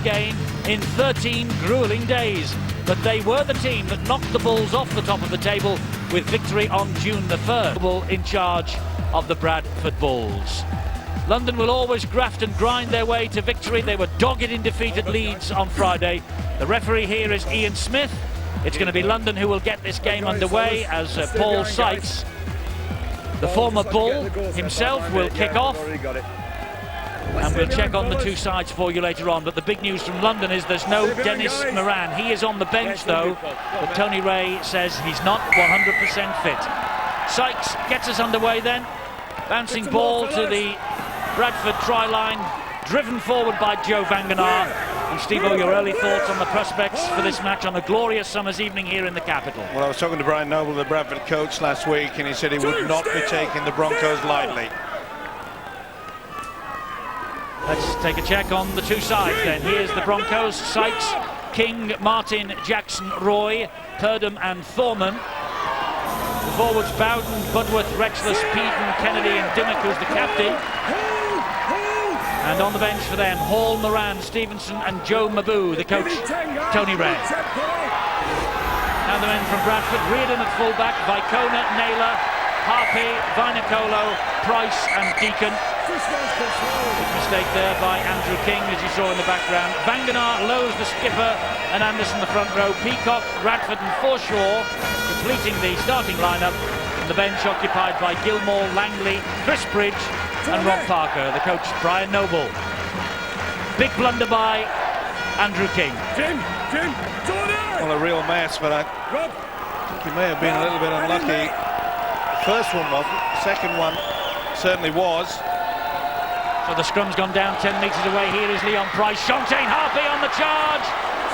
game in 13 grueling days. But they were the team that knocked the Bulls off the top of the table with victory on June the 3rd. In charge of the Bradford Bulls. London will always graft and grind their way to victory. They were dogged in defeat at Leeds on Friday. The referee here is Ian Smith. It's going to be London who will get this game underway as Paul Sykes, the former Bull himself, will kick off. And we'll check on the two sides for you later on. But the big news from London is there's no Dennis Moran. He is on the bench though, but Tony Ray says he's not 100% fit. Sykes gets us underway then. Bouncing ball to the Bradford try line, driven forward by Joe Vangenaar. And Steve-O, your early thoughts on the prospects for this match on a glorious summer's evening here in the capital? Well, I was talking to Brian Noble, the Bradford coach, last week, and he said he would not be taking the Broncos lightly. Let's take a check on the two sides then. Here's the Broncos: Sykes, King, Martin, Jackson, Roy, Purdom and Thorman. The forwards: Bowden, Budworth, Rexless, Peden, Kennedy and Dimmock, who's the captain. And on the bench for them, Hall, Moran, Stevenson and Joe Mabou, the coach, Tony Ray. Now the men from Bradford: Reardon at fullback, Vicona, Naylor, Harpy, Vinacolo, Price and Deacon. Big mistake there by Andrew King, as you saw in the background. Vangenaar, Lowe's the skipper, and Anderson the front row. Peacock, Radford and Forshaw completing the starting lineup. And the bench occupied by Gilmore, Langley, Chris Bridge and Rob Parker. The coach, Brian Noble. Big blunder by Andrew King. Well, a real mess, but I think he may have been a little bit unlucky. The first one wasn't, the second one certainly was. So the scrum's gone down 10 metres away. Here is Leon Price. Shontaine Harpy on the charge.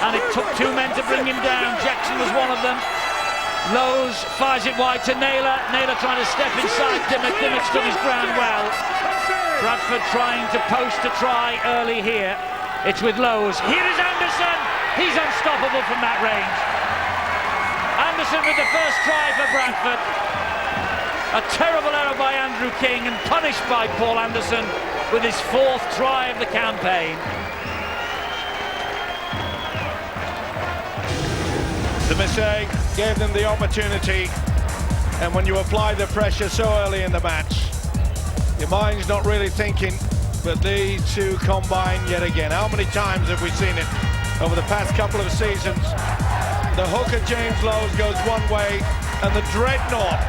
And it took two men to bring him down. Jackson was one of them. Lowe's fires it wide to Naylor. Naylor trying to step inside Dimmock. Dimmock stood his ground well. Bradford trying to post a try early here. It's with Lowe's. Here is Anderson. He's unstoppable from that range. Anderson with the first try for Bradford. A terrible error by Andrew King and punished by Paul Anderson with his fourth try of the campaign. The mistake gave them the opportunity, and when you apply the pressure so early in the match, your mind's not really thinking, but these two combine yet again. How many times have we seen it over the past couple of seasons? The hooker James Lowe's goes one way, and the dreadnought,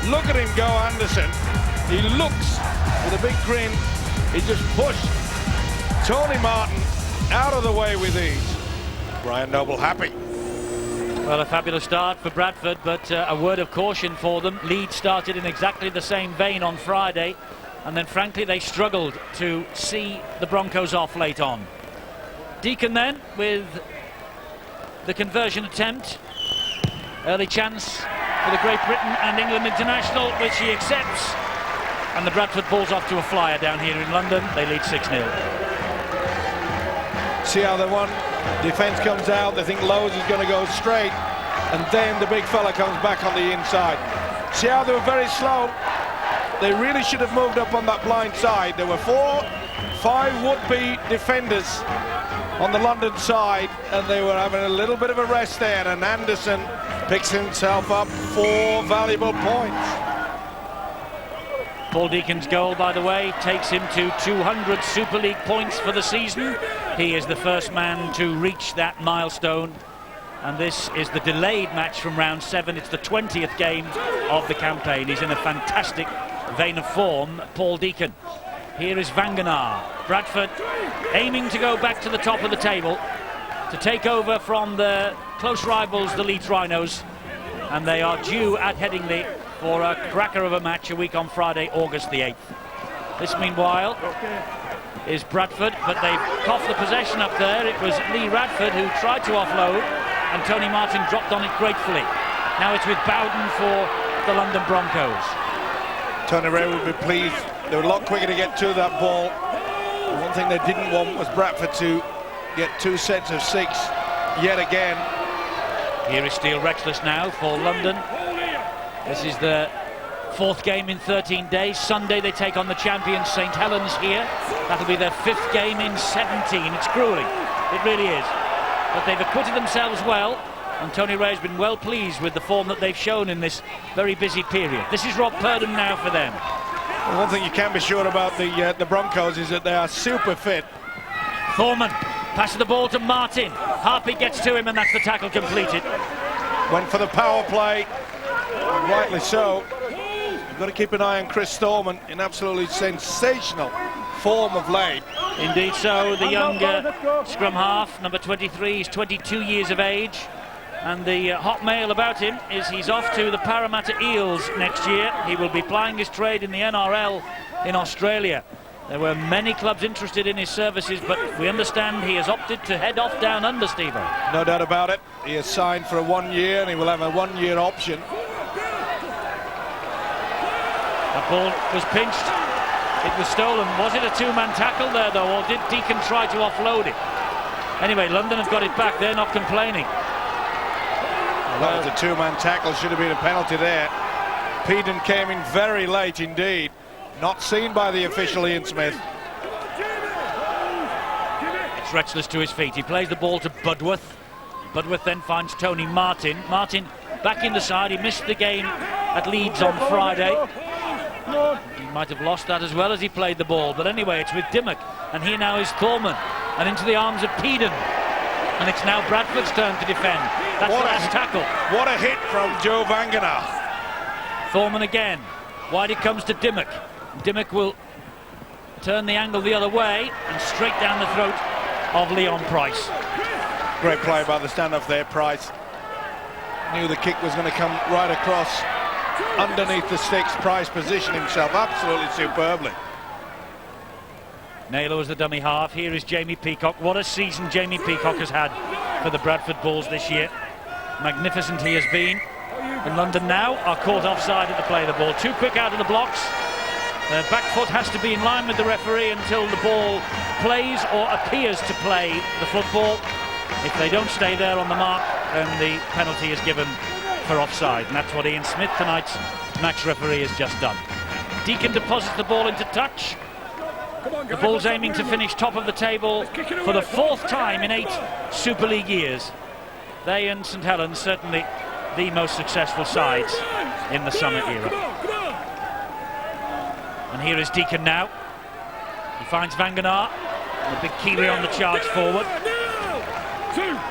look at him go, Anderson. He looks with a big grin. He just pushed Tony Martin out of the way with ease. Brian Noble happy. Well, a fabulous start for Bradford, but a word of caution for them. Leeds started in exactly the same vein on Friday, and then frankly they struggled to see the Broncos off late on. Deacon then with the conversion attempt. Early chance for the Great Britain and England international, which he accepts. And the Bradford Bulls off to a flyer down here in London. They lead 6-0. See how the one defence comes out. They think Lowe's is going to go straight, and then the big fella comes back on the inside. See how they were very slow. They really should have moved up on that blind side. There were 4-5 would-be defenders on the London side, and they were having a little bit of a rest there, and Anderson picks himself up 4 valuable points. Paul Deacon's goal, by the way, takes him to 200 Super League points for the season. He is the first man to reach that milestone, and this is the delayed match from round 7. It's the 20th game of the campaign. He's in a fantastic vein of form, Paul Deacon. Here is Vangenaar. Bradford aiming to go back to the top of the table to take over from the close rivals, the Leeds Rhinos, and they are due at Headingley for a cracker of a match a week on Friday, August the 8th. This, meanwhile, is Bradford, but they've coughed the possession up there. It was Lee Radford who tried to offload, and Tony Martin dropped on it gratefully. Now it's with Bowden for the London Broncos. Tony Ray would be pleased. They were a lot quicker to get to that ball. The one thing they didn't want was Bradford to get 2 sets of 6 yet again. Here is Steele Rexless now for London. This is the 4th game in 13 days. Sunday they take on the champions St Helens here. That'll be their 5th game in 17. It's grueling. it really is. But they've acquitted themselves well, and Tony Ray has been well pleased with the form that they've shown in this very busy period. This is Rob Purdon now for them. Well, one thing you can be sure about the Broncos is that they are super fit. Thorman passes the ball to Martin. Harpy gets to him, and that's the tackle completed. Went for the power play, rightly so. You've got to keep an eye on Chris Thorman in absolutely sensational form of late. Indeed so, the younger scrum half, number 23, he's 22 years of age. And the hot mail about him is he's off to the Parramatta Eels next year. He will be plying his trade in the NRL in Australia. There were many clubs interested in his services, but we understand he has opted to head off down under, Steve. No doubt about it. He has signed for a 1 year and he will have a 1 year option. That ball was pinched. It was stolen. Was it a two-man tackle there, though, or did Deacon try to offload it? Anyway, London have got it back. They're not complaining. That was a two-man tackle. Should have been a penalty there. Peden came in very late indeed. Not seen by the official Ian Smith. It's Retchless to his feet. He plays the ball to Budworth. Budworth then finds Tony Martin. Martin back in the side. He missed the game at Leeds on Friday. He might have lost that as well as he played the ball. But anyway, it's with Dimmock. And here now is Thorman. And into the arms of Peden. And it's now Bradford's turn to defend. That's the last tackle. What a hit from Joe Vangana. Thorman again. Wide it comes to Dimmock. Dimmock will turn the angle the other way and straight down the throat of Leon Price. Great play by the standoff there, Price. Knew the kick was going to come right across underneath the sticks. Price positioned himself absolutely superbly. Naylor was the dummy half. Here is Jamie Peacock. What a season Jamie Peacock has had for the Bradford Bulls this year. Magnificent he has been. And London now are caught offside at the play of the ball. Too quick out of the blocks. Their back foot has to be in line with the referee until the ball plays or appears to play the football. If they don't stay there on the mark, then the penalty is given for offside. And that's what Ian Smith, tonight's match referee, has just done. Deacon deposits the ball into touch. The Bulls aiming to finish top of the table for the fourth time in 8 Super League years. They and St Helens certainly the most successful sides in the summer era. And here is Deacon now. He finds Vangana. The big Kiwi on the charge forward.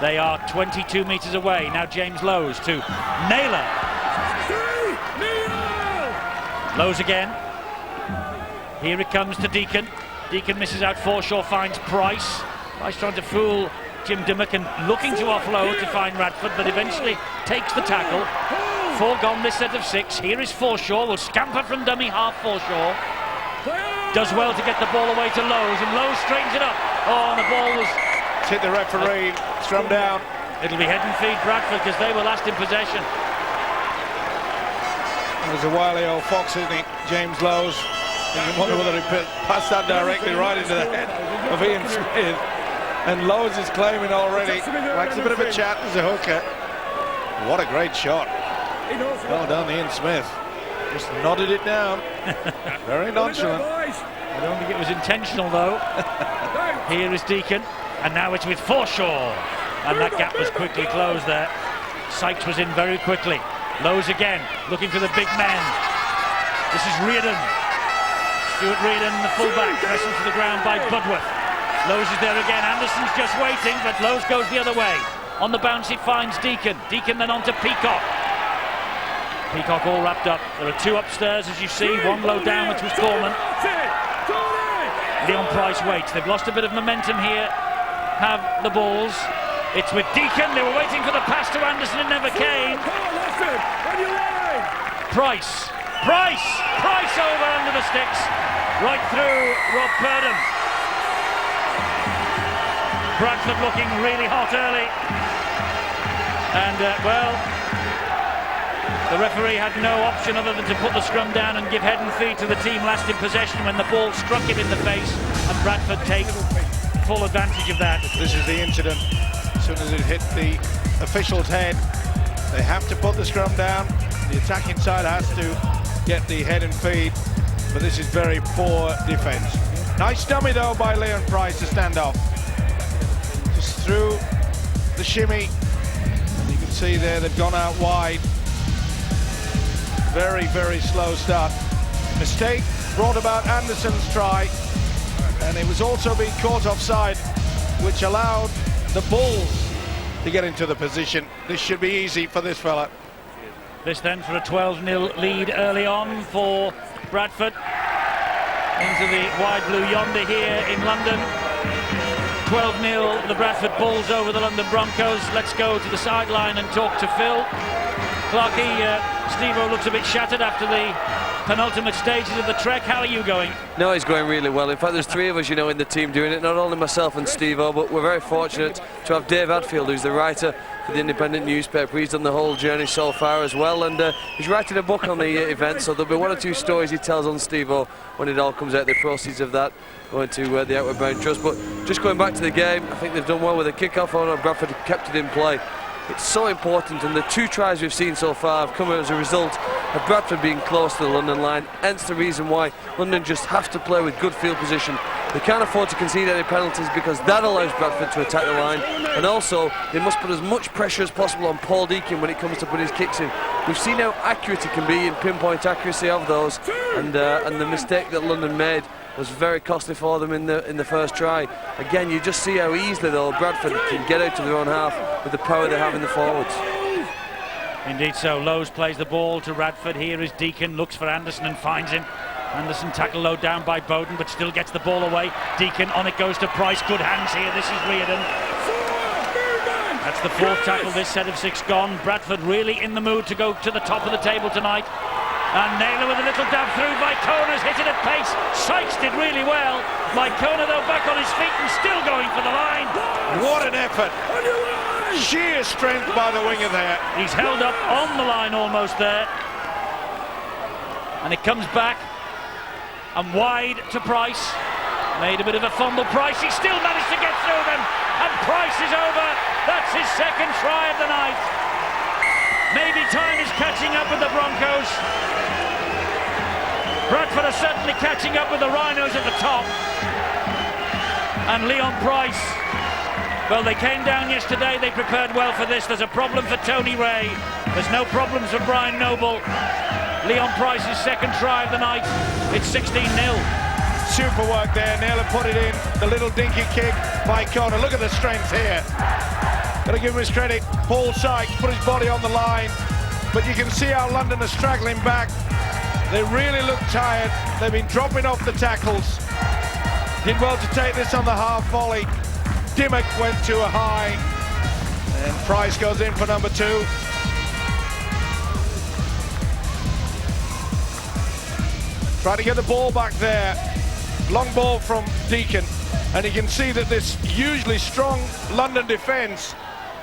They are 22 metres away. Now James Lowes to Naylor. Lowes again. Here it comes to Deacon. Deacon misses out. Forshaw finds Price. Price trying to fool Jim Dimmock and looking to offload to find Radford, but eventually takes the tackle. 4 gone this set of 6. Here is Forshaw. Will scamper from dummy half. Forshaw does well to get the ball away to Lowes, and Lowes straightens it up. Oh, and the ball was hit the referee. Scrum down. It'll be head and feet Bradford because they were last in possession. It was a wily old fox, isn't he, James Lowes? You wonder whether he passed that directly right into the head of Ian Smith. And Lowes is claiming already, likes a bit of a chat as a hooker. What a great shot. Well done, Ian Smith. Just nodded it down. Very nonchalant. I don't think it was intentional, though. Here is Deacon. And now it's with Forshaw. And that gap was quickly closed there. Sykes was in very quickly. Lowes again, looking for the big man. This is Reardon. Stuart Reardon, the fullback, wrestled to the ground by Budworth. Lowes is there again. Anderson's just waiting, but Lowes goes the other way. On the bounce, it finds Deacon. Deacon then on to Peacock. Peacock all wrapped up. There are 2 upstairs, as you see. 1 low down, which was Thorman. Leon Price waits. They've lost a bit of momentum here. Have the Bulls. It's with Deacon. They were waiting for the pass to Anderson. It never came. Price. Price over under the sticks. Right through Rob Purdon. Bradford looking really hot early. And, well, the referee had no option other than to put the scrum down and give head and feet to the team last in possession when the ball struck him in the face, and Bradford take full advantage of that. This is the incident. As soon as it hit the official's head, they have to put the scrum down. The attacking side has to get the head and feet, but this is very poor defence. Nice dummy though by Leon Price to stand off. Just through the shimmy. You can see there they've gone out wide. Very, very slow start. Mistake brought about Anderson's try, and it was also being caught offside, which allowed the Bulls to get into the position. This should be easy for this fella. This then for a 12-0 lead early on for Bradford. Into the wide blue yonder here in London. 12-0, the Bradford Bulls over the London Broncos. Let's go to the sideline and talk to Phil. Clarkey, Steve-O looks a bit shattered after the penultimate stages of the trek. How are you going? No, he's going really well. In fact, there's three of us, you know, in the team doing it. Not only myself and Steve-O, but we're very fortunate to have Dave Hadfield, who's the writer for the Independent newspaper. He's done the whole journey so far as well, and he's writing a book on the event, so there'll be one or two stories he tells on Steve-O when it all comes out, the proceeds of that going to the Outward Bound Trust. But just going back to the game, I think they've done well with the kick-off. Oh no, Bradford kept it in play. It's so important, and the two tries we've seen so far have come as a result of Bradford being close to the London line, hence the reason why London just have to play with good field position. They can't afford to concede any penalties because that allows Bradford to attack the line, and also they must put as much pressure as possible on Paul Deakin when it comes to putting his kicks in. We've seen how accurate he can be in pinpoint accuracy of those, and the mistake that London made was very costly for them in the first try. Again, you just see how easily though Bradford can get out to their own half with the power they have in the forwards. Indeed so. Lowe's plays the ball to Radford. Here is Deakin, looks for Anderson and finds him. Anderson tackle low down by Bowden, but still gets the ball away. Deakin, on it goes to Price. Good hands here. This is Reardon. That's the fourth tackle, this set of six gone. Bradford really in the mood to go to the top of the table tonight. And Naylor with a little dab through. Mykona's hit it at pace. Sykes did really well. Mykona though back on his feet and still going for the line. What an effort. Sheer strength by the winger there. He's held up on the line almost there. And it comes back and wide to Price. Made a bit of a fumble. Price, he still managed to get through them. And Price is over. That's his second try of the night. Maybe time is catching up with the Broncos. Bradford are certainly catching up with the Rhinos at the top. And Leon Price, well, they came down yesterday, they prepared well for this. There's a problem for Tony Ray. There's no problems for Brian Noble. Leon Price's second try of the night. It's 16-0. Super work there. Naylor put it in. The little dinky kick by Connor. Look at the strength here. Got to give him his credit. Paul Sykes put his body on the line, but you can see how London are straggling back. They really look tired. They've been dropping off the tackles. Did well to take this on the half volley. Dimmock went to a high, and Price goes in for number two. Trying to get the ball back there. Long ball from Deakin, and you can see that this usually strong London defence,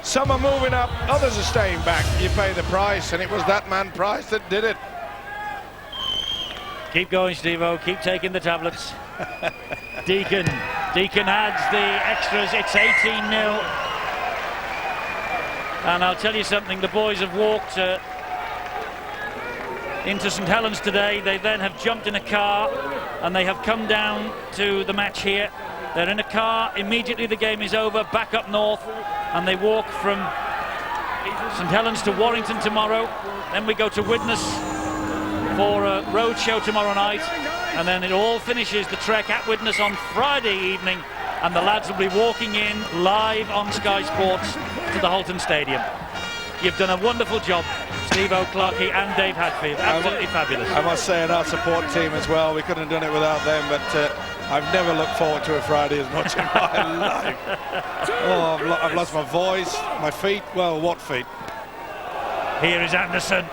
some are moving up, others are staying back. You pay the price, and it was that man Price that did it. Keep going, Steve-O, keep taking the tablets. Deakin adds the extras. It's 18-0. And I'll tell you something, the boys have walked into St Helens today. They then have jumped in a car and they have come down to the match here. They're in a car, immediately the game is over, back up north, and they walk from St Helens to Warrington tomorrow. Then we go to Widnes for a road show tomorrow night, and then it all finishes the trek at Widnes on Friday evening, and the lads will be walking in live on Sky Sports to the Halton Stadium. You've done a wonderful job, Steve-O, Clarkey and Dave Hadfield. Absolutely fabulous. I must say, and our support team as well, we couldn't have done it without them, but I've never looked forward to a Friday as much in my life. Oh, I've lost my voice, my feet. Well, what feet? Here is Anderson.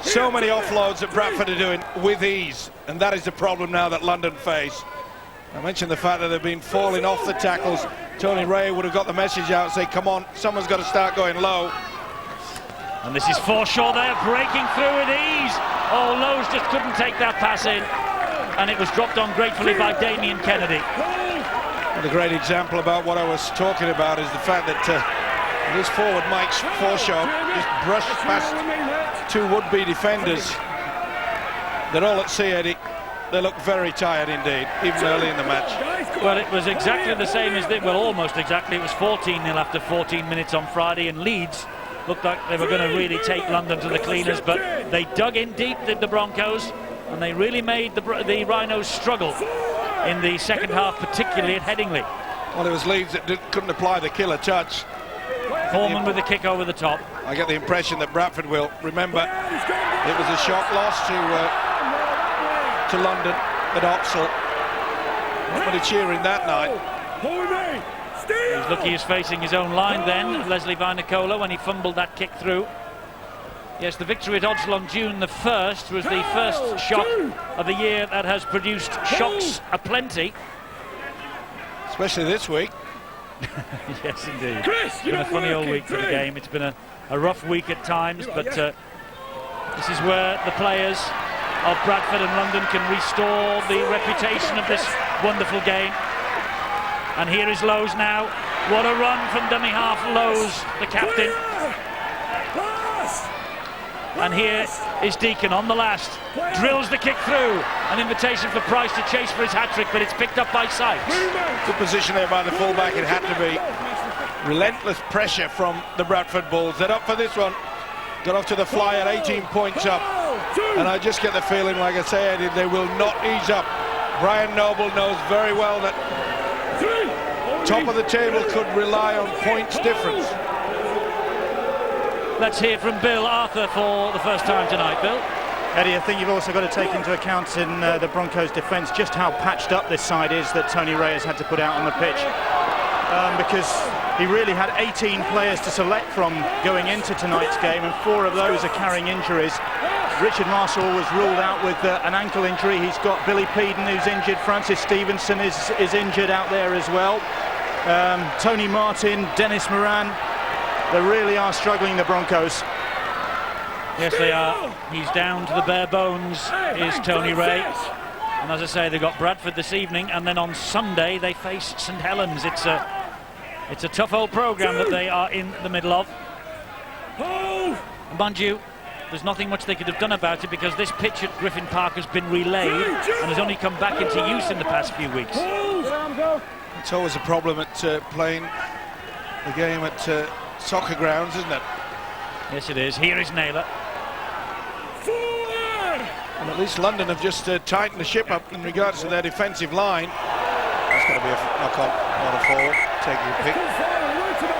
So many offloads that Bradford are doing with ease, and that is the problem now that London face. I mentioned the fact that they've been falling off the tackles. Tony Ray would have got the message out and say, come on, someone's got to start going low. And this is Forshaw there, breaking through with ease. Oh, Lowe's just couldn't take that pass in, and it was dropped on gratefully by Damien Kennedy. And a great example about what I was talking about is the fact that this forward, Mike Forshaw, just brushed past two would-be defenders. They're all at sea, Eddie. They look very tired indeed, even early in the match. Well, it was exactly the same as well, almost exactly. It was 14-0 after 14 minutes on Friday, and Leeds looked like they were going to really take London to the cleaners, but they dug in deep, did the Broncos, and they really made the Rhinos struggle in the second half, particularly at Headingley. Well, it was Leeds that couldn't apply the killer touch. Foreman with the kick over the top. I get the impression that Bradford will remember it was a shock loss to London at Oxford. Nobody cheering that night. He's lucky he's facing his own line then, Leslie Vinicola, when he fumbled that kick through. Yes, the victory at Odsal on June the 1st was the first shock of the year that has produced shocks aplenty. Especially this week. Yes, indeed. It's been a funny old week for the game. It's been a rough week at times, but this is where the players of Bradford and London can restore the reputation of this wonderful game. And here is Lowe's now. What a run from dummy half Lowe's, the captain. And here is Deacon on the last. Drills the kick through. An invitation for Price to chase for his hat-trick, but it's picked up by Sykes. Good position there by the fullback. It had to be. Relentless pressure from the Bradford Bulls. They're up for this one. Got off to the fly at 18 points up. And I just get the feeling, like I say, Eddie, they will not ease up. Brian Noble knows very well that top of the table could rely on points difference. Let's hear from Bill Arthur for the first time tonight. Bill? Eddie, I think you've also got to take into account in the Broncos' defence just how patched up this side is that Tony Ray has had to put out on the pitch. Because he really had 18 players to select from going into tonight's game, and 4 of those are carrying injuries. Richard Marshall was ruled out with an ankle injury. He's got Billy Peden, who's injured. Francis Stevenson is injured out there as well. Tony Martin, Dennis Moran. They really are struggling, the Broncos. Yes, they are. He's down to the bare bones, is Tony Ray. And as I say, they've got Bradford this evening, and then on Sunday they face St Helens. It's a tough old programme that they are in the middle of. And mind you, there's nothing much they could have done about it, because this pitch at Griffin Park has been relayed and has only come back into use in the past few weeks. It's always a problem at playing the game at soccer grounds, isn't it? Yes, it is. Here is Naylor. And at least London have just tightened the ship up in regards to their defensive line. That's going to be a knock-on, not a forward. Take your pick.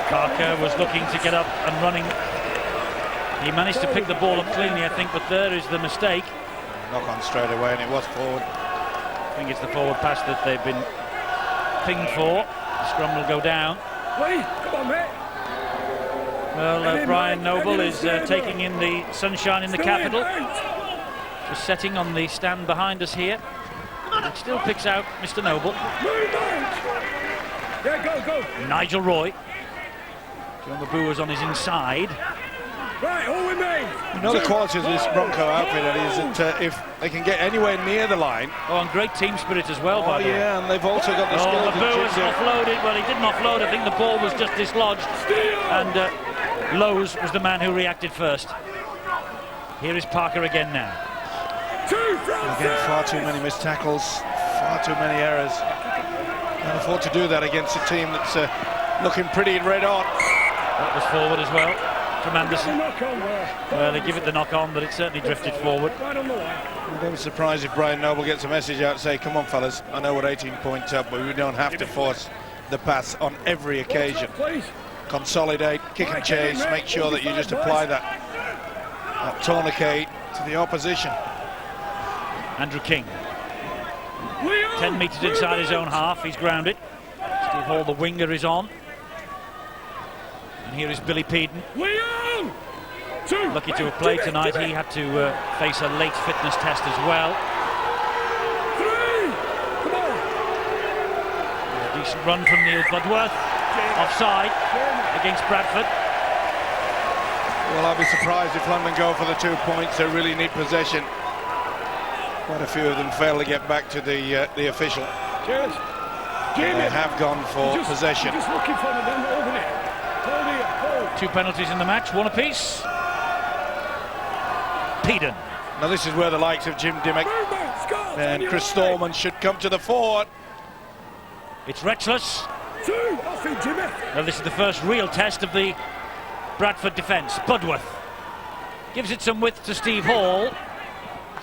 Parker was looking to get up and running. He managed to pick the ball up cleanly, I think, but there is the mistake. Knock-on straight away, and it was forward. I think it's the forward pass that they've been pinged for. The scrum will go down. Come on, mate. Well, Brian Noble is taking in the sunshine in the capital. Just setting on the stand behind us here. It still picks out Mr. Noble. Yeah, go. Nigel Roy. John Mabu was on his inside. Right, all with me. You know the quality of this Bronco outfit, Eddie, is that if they can get anywhere near the line. Oh, and great team spirit as well, by the way. Yeah, and they've also got the skill. Oh, Mabu was offloaded. Well, he didn't offload. I think the ball was just dislodged. And Lowe's was the man who reacted first. Here is Parker again now. Again, far too many missed tackles, far too many errors. Can't afford to do that against a team that's looking pretty red hot. That was forward as well from Anderson. Well, they give it the knock-on, but it certainly drifted forward. I don't be surprised if Brian Noble gets a message out to say, come on, fellas, I know we're 18 points up, but we don't have to force the pass on every occasion. Consolidate, kick and chase, make sure that you just apply that tourniquet to the opposition. Andrew King. 10 metres inside his own half, he's grounded. Steve Hall, the winger, is on. And here is Billy Peden. Lucky to have played tonight. He had to face a late fitness test as well. A decent run from Neil Budworth. Offside against Bradford. Well, I'll be surprised if London go for the 2 points. They really need possession. Quite a few of them fail to get back to the official. Cheers. They have gone for possession. Just looking for them, over there. Hold here, hold. 2 penalties in the match, one apiece. Peden. Now this is where the likes of Jim Dimmock and Chris Thorman should come to the fore. It's Retchless. Two. Off it, Jimmy. Now this is the first real test of the Bradford defence. Budworth gives it some width to Steve Hall.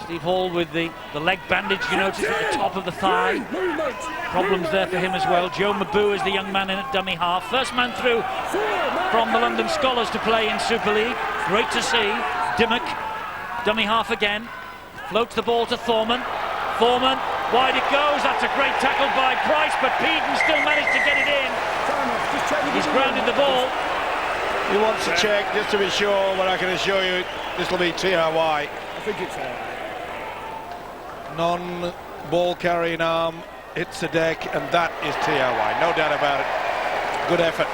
Steve Hall with the leg bandage, you notice, at the top of the thigh. Problems there for him as well. Joe Mabou is the young man in at dummy half. First man through from the London Scholars to play in Super League. Great to see. Dimmock, dummy half again. Floats the ball to Thorman. Thorman, wide it goes. That's a great tackle by Price, but Peden still managed to get it in. He's grounded the ball. He wants to check just to be sure, but I can assure you this will be TRY. I think it's Non-ball carrying arm hits the deck, and that is TRY, no doubt about it. Good effort.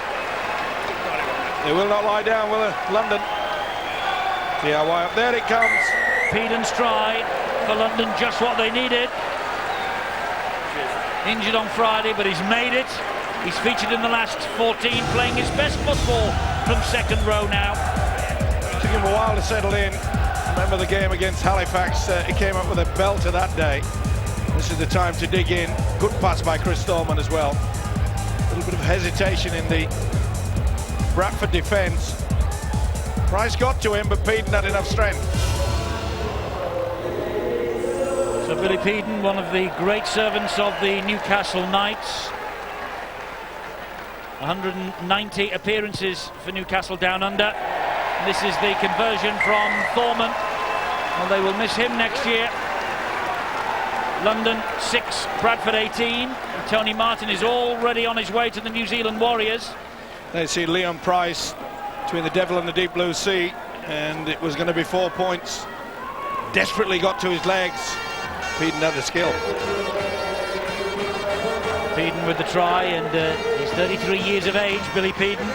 They will not lie down, will they? London. TRY up there, it comes. Peden's stride for London, just what they needed. Injured on Friday, but he's made it. He's featured in the last 14, playing his best football from second row now. Took him a while to settle in. Remember the game against Halifax, he came up with a belter that day. This is the time to dig in. Good pass by Chris Thorman as well. A little bit of hesitation in the Bradford defence. Price got to him, but Peden had enough strength. So Billy Peden, one of the great servants of the Newcastle Knights. 190 appearances for Newcastle Down Under. This is the conversion from Thorman. Well, they will miss him next year. London 6, Bradford 18. And Tony Martin is already on his way to the New Zealand Warriors. They see Leon Price between the devil and the deep blue sea, and it was going to be 4 points. Desperately got to his legs. Peden had the skill. Peden with the try, and he's 33 years of age, Billy Peden.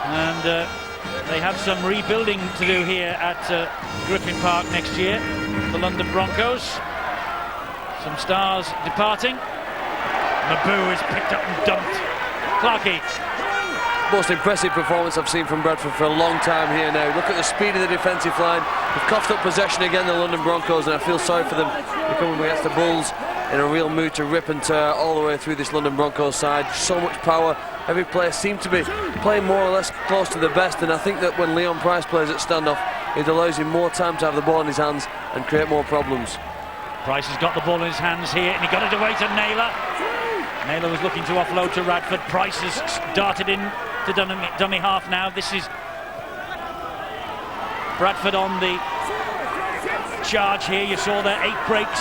And they have some rebuilding to do here at Griffin Park next year. The London Broncos. Some stars departing. Mabou is picked up and dumped. Clarkey. Most impressive performance I've seen from Bradford for a long time here now. Look at the speed of the defensive line. They've coughed up possession again, the London Broncos, and I feel sorry for them. They're coming against the Bulls in a real mood to rip and tear all the way through this London Broncos side. So much power. Every player seems to be playing more or less close to the best, and I think that when Leon Price plays at standoff, it allows him more time to have the ball in his hands and create more problems. Price has got the ball in his hands here, and he got it away to Naylor. Naylor was looking to offload to Radford. Price has darted in to dummy half now. This is Bradford on the charge here. You saw there 8 breaks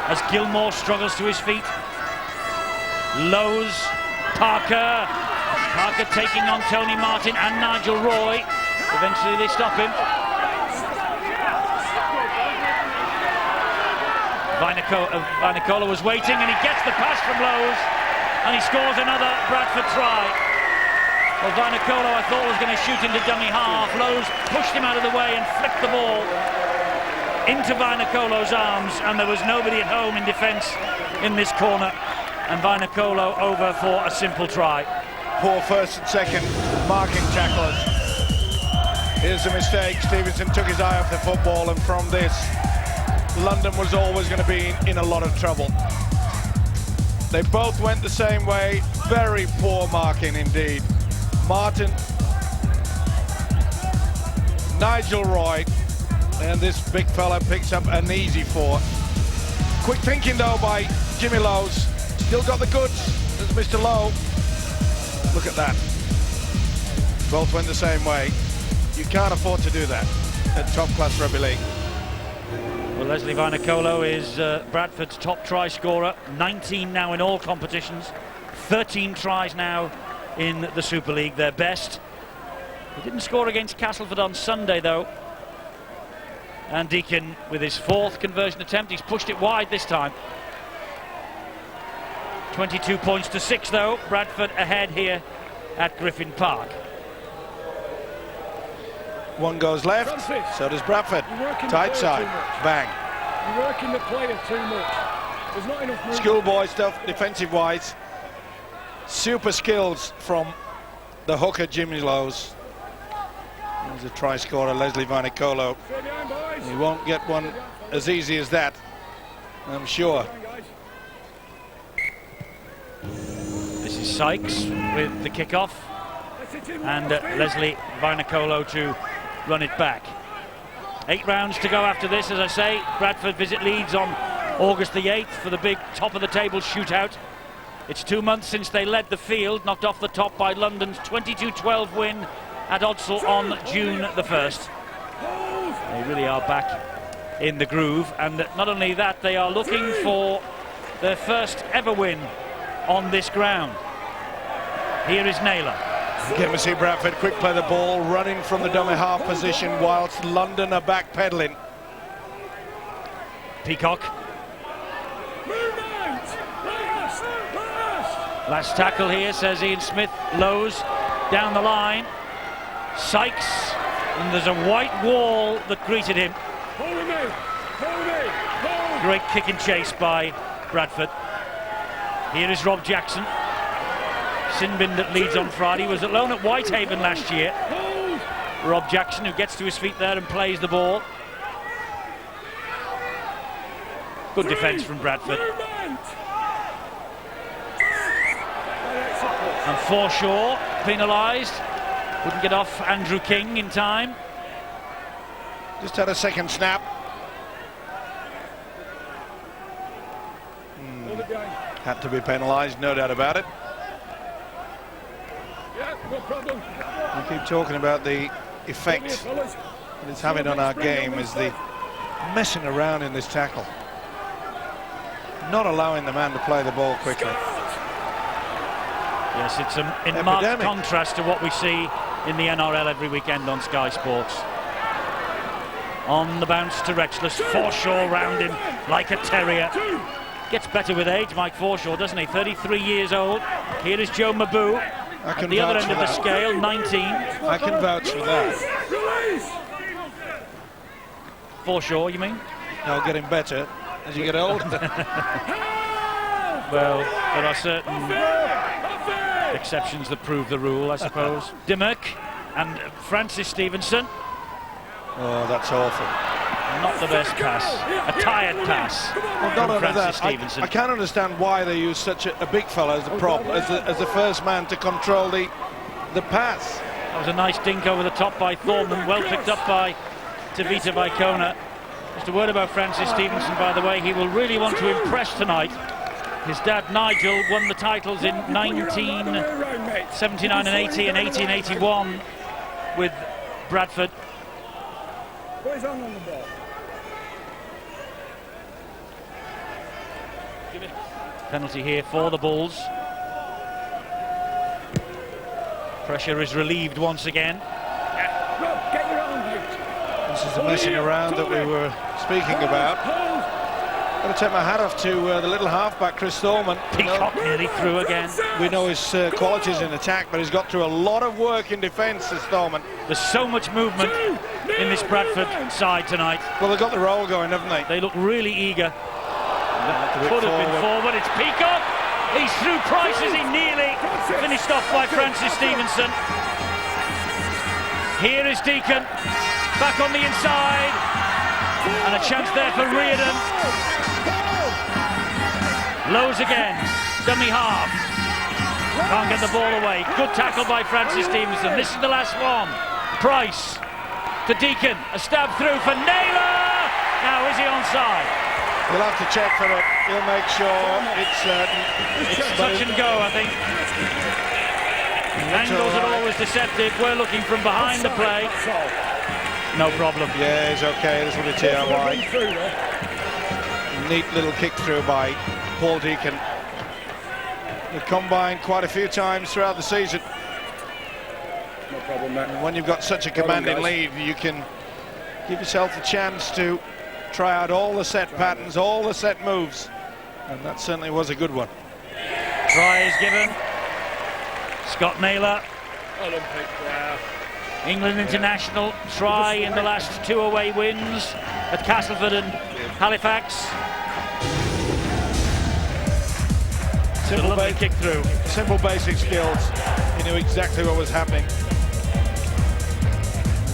as Gilmore struggles to his feet. Lowe's, Parker taking on Tony Martin and Nigel Roy. Eventually they stop him. Vanicola was waiting, and he gets the pass from Lowe's, and he scores another Bradford try. Well, Vanicola, I thought, was going to shoot into dummy half. Lowe's pushed him out of the way and flicked the ball into Vanacolo's arms, and there was nobody at home in defence in this corner, and Vanacolo over for a simple try. Poor first and second marking tacklers. Here's the mistake. Stevenson took his eye off the football, and from this, London was always going to be in a lot of trouble. They both went the same way. Very poor marking indeed. Martin, Nigel Roy, and this big fella picks up an easy 4. Quick thinking though by Jimmy Lowe's. Still got the goods. There's Mr. Lowe. Look at that. Both went the same way. You can't afford to do that at top class rugby league. Well, Leslie Vanacolo is Bradford's top try scorer. 19 now in all competitions. 13 tries now in the Super League, their best. He didn't score against Castleford on Sunday though. And Deacon with his 4th conversion attempt. He's pushed it wide this time. 22 points to 6 though. Bradford ahead here at Griffin Park. One goes left, Francis, so does Bradford. Tight side, bang. You're working the player too much. There's not enough movement. Schoolboy stuff, defensive-wise. Super skills from the hooker, Jimmy Lowe's. There's a try scorer, Leslie Vanacolo. He won't get one as easy as that, I'm sure. This is Sykes with the kickoff, and Leslie Vinacolo to run it back. 8 rounds to go after this, as I say. Bradford visit Leeds on August the 8th for the big top-of-the-table shootout. It's 2 months since they led the field, knocked off the top by London's 22-12 win at Odsal on June the 1st. They really are back in the groove, and not only that, they are looking for their first ever win on this ground. Here is Naylor. Again, we see Bradford quick play the ball, running from the dummy half position whilst London are backpedaling. Peacock. Last tackle here, says Ian Smith. Lowe's down the line. Sykes, and there's a white wall that greeted him. Great kick and chase by Bradford. Here is Rob Jackson. Sinbin at Leeds on Friday, was at loan at Whitehaven last year. Rob Jackson, who gets to his feet there and plays the ball. Good defence from Bradford. And Forshaw penalised. Wouldn't get off Andrew King in time. Just had a second snap. Had to be penalised, no doubt about it. No problem. We keep talking about the effect that it's having on our game, is the messing around in this tackle. Not allowing the man to play the ball quickly. Yes, it's in marked contrast to what we see in the NRL every weekend on Sky Sports. On the bounce to Retchless, Forshaw round him like a terrier. Gets better with age, Mike Forshaw, doesn't he? 33 years old. Here is Joe Mabou. At the other end of the scale, 19. I can vouch for that. Forshaw, you mean? No, getting better as you get older. Well, there are certain exceptions that prove the rule, I suppose. Dimmock and Francis Stevenson. Oh, that's awful. Not the best pass. A tired pass Well, from Francis Stevenson. I can't understand why they use such a big fella as a prop, as the first man to control the pass. That was a nice dink over the top by Thornton, well picked up by Tavita Vaikona. Just a word about Francis Stevenson, by the way. He will really want to impress tonight. His dad Nigel won the titles in 1979 and 80 and 1881 with Bradford. What is on the ball? Penalty here for the Bulls. Pressure is relieved once again. Get your arm out. This is the messing around that we were speaking about. I'm going to take my hat off to the little halfback, Chris Thorman. Peacock nearly through again. We know his qualities in attack, but he's got through a lot of work in defence, this Thorman. There's so much movement in this Bradford side tonight. Well, they've got the roll going, haven't they? They look really eager. Could have been forward. It's Peacock. He's through Price as he nearly finished off by Francis Stevenson. Here is Deacon. Back on the inside. And a chance there for Reardon. Lowe's again. Dummy half. Can't get the ball away. Good tackle by Francis Stevenson. This is the last one. Price to Deacon. A stab through for Naylor. Now is he onside? He'll have to check for it. He'll make sure it's touch and go, I think. Angles are always deceptive. We're looking from behind the play. No problem. Yeah, it's okay. This will be TRY. Neat little kick through by Paul Deacon. They've combined quite a few times throughout the season. No problem, Matt. And when you've got such a commanding lead, you can give yourself a chance to try out all the set patterns, all the set moves. And that certainly was a good one. Try is given. Scott Naylor. Olympic, wow. England international try in the last 2 away wins at Castleford and Halifax. Simple kick through. Simple basic skills. He knew exactly what was happening.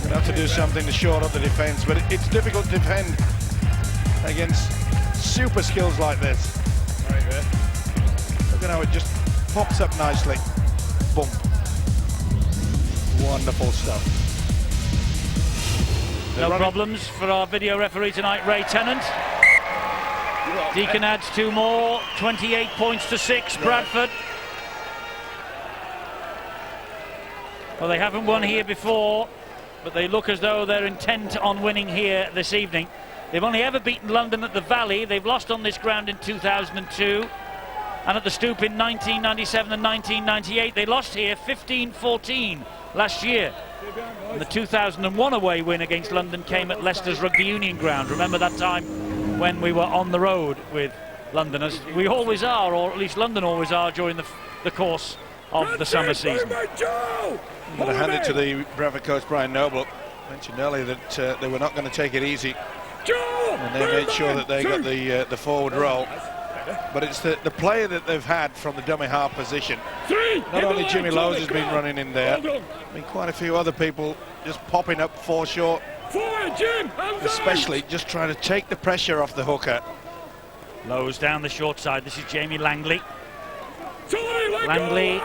You're going to have to do something to shore up the defence, but it's difficult to defend against super skills like this. Look at how it just pops up nicely. Boom. Wonderful stuff. No problems for our video referee tonight, Ray Tennant. Deacon adds 2 more, 28 points to 6, Bradford. Well, they haven't won here before, but they look as though they're intent on winning here this evening. They've only ever beaten London at the Valley. They've lost on this ground in 2002, and at the Stoop in 1997 and 1998. They lost here 15-14 last year. And the 2001 away win against London came at Leicester's Rugby Union ground. Remember that time when we were on the road with London, as we always are, or at least London always are during the course of the summer season. I'm going to hand it to the Bradford coach, Brian Noble. Mentioned earlier that they were not going to take it easy, and they made sure that they got the forward roll. But it's the player that they've had from the dummy half position. Not only Jimmy Lowes has been running in there, I mean, quite a few other people just popping up foreshort, especially just trying to take the pressure off the hooker. Lowes down the short side. This is Jamie Langley. Langley,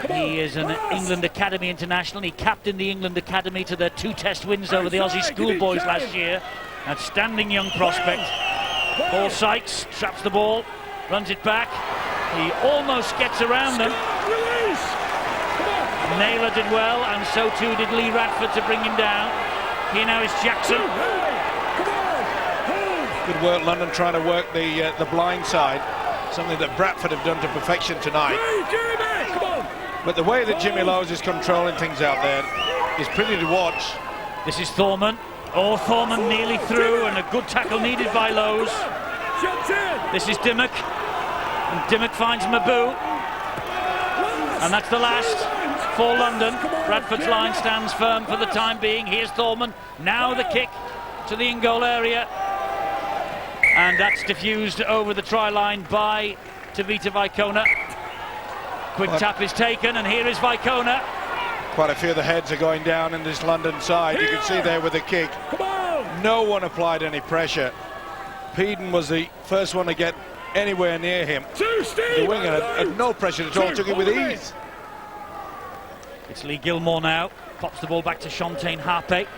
he is an England Academy international. He captained the England Academy to their 2 test wins over the Aussie schoolboys last year. Outstanding young prospect. Paul Sykes traps the ball, runs it back. He almost gets around them. Naylor did well, and so too did Lee Radford to bring him down. Here now is Jackson. Good work, London, trying to work the blind side, something that Bradford have done to perfection tonight. But the way that Jimmy Lowes is controlling things out there is pretty to watch. This is Thorman. Oh, Thorman nearly through, and a good tackle needed by Lowes. This is Dimmock, and Dimmock finds Mabou, and that's the last for London. Bradford's line stands firm for the time being. Here's Thorman, now the kick to the in-goal area, and that's diffused over the try line by Tavita Vaikona. Quick tap is taken, and here is Vaikona. Quite a few of the heads are going down in this London side. You can see there with the kick. No one applied any pressure. Peden was the first one to get anywhere near him. The winger had no pressure at all, took it with ease. It's Lee Gilmore now. Pops the ball back to Shontaine Harpe.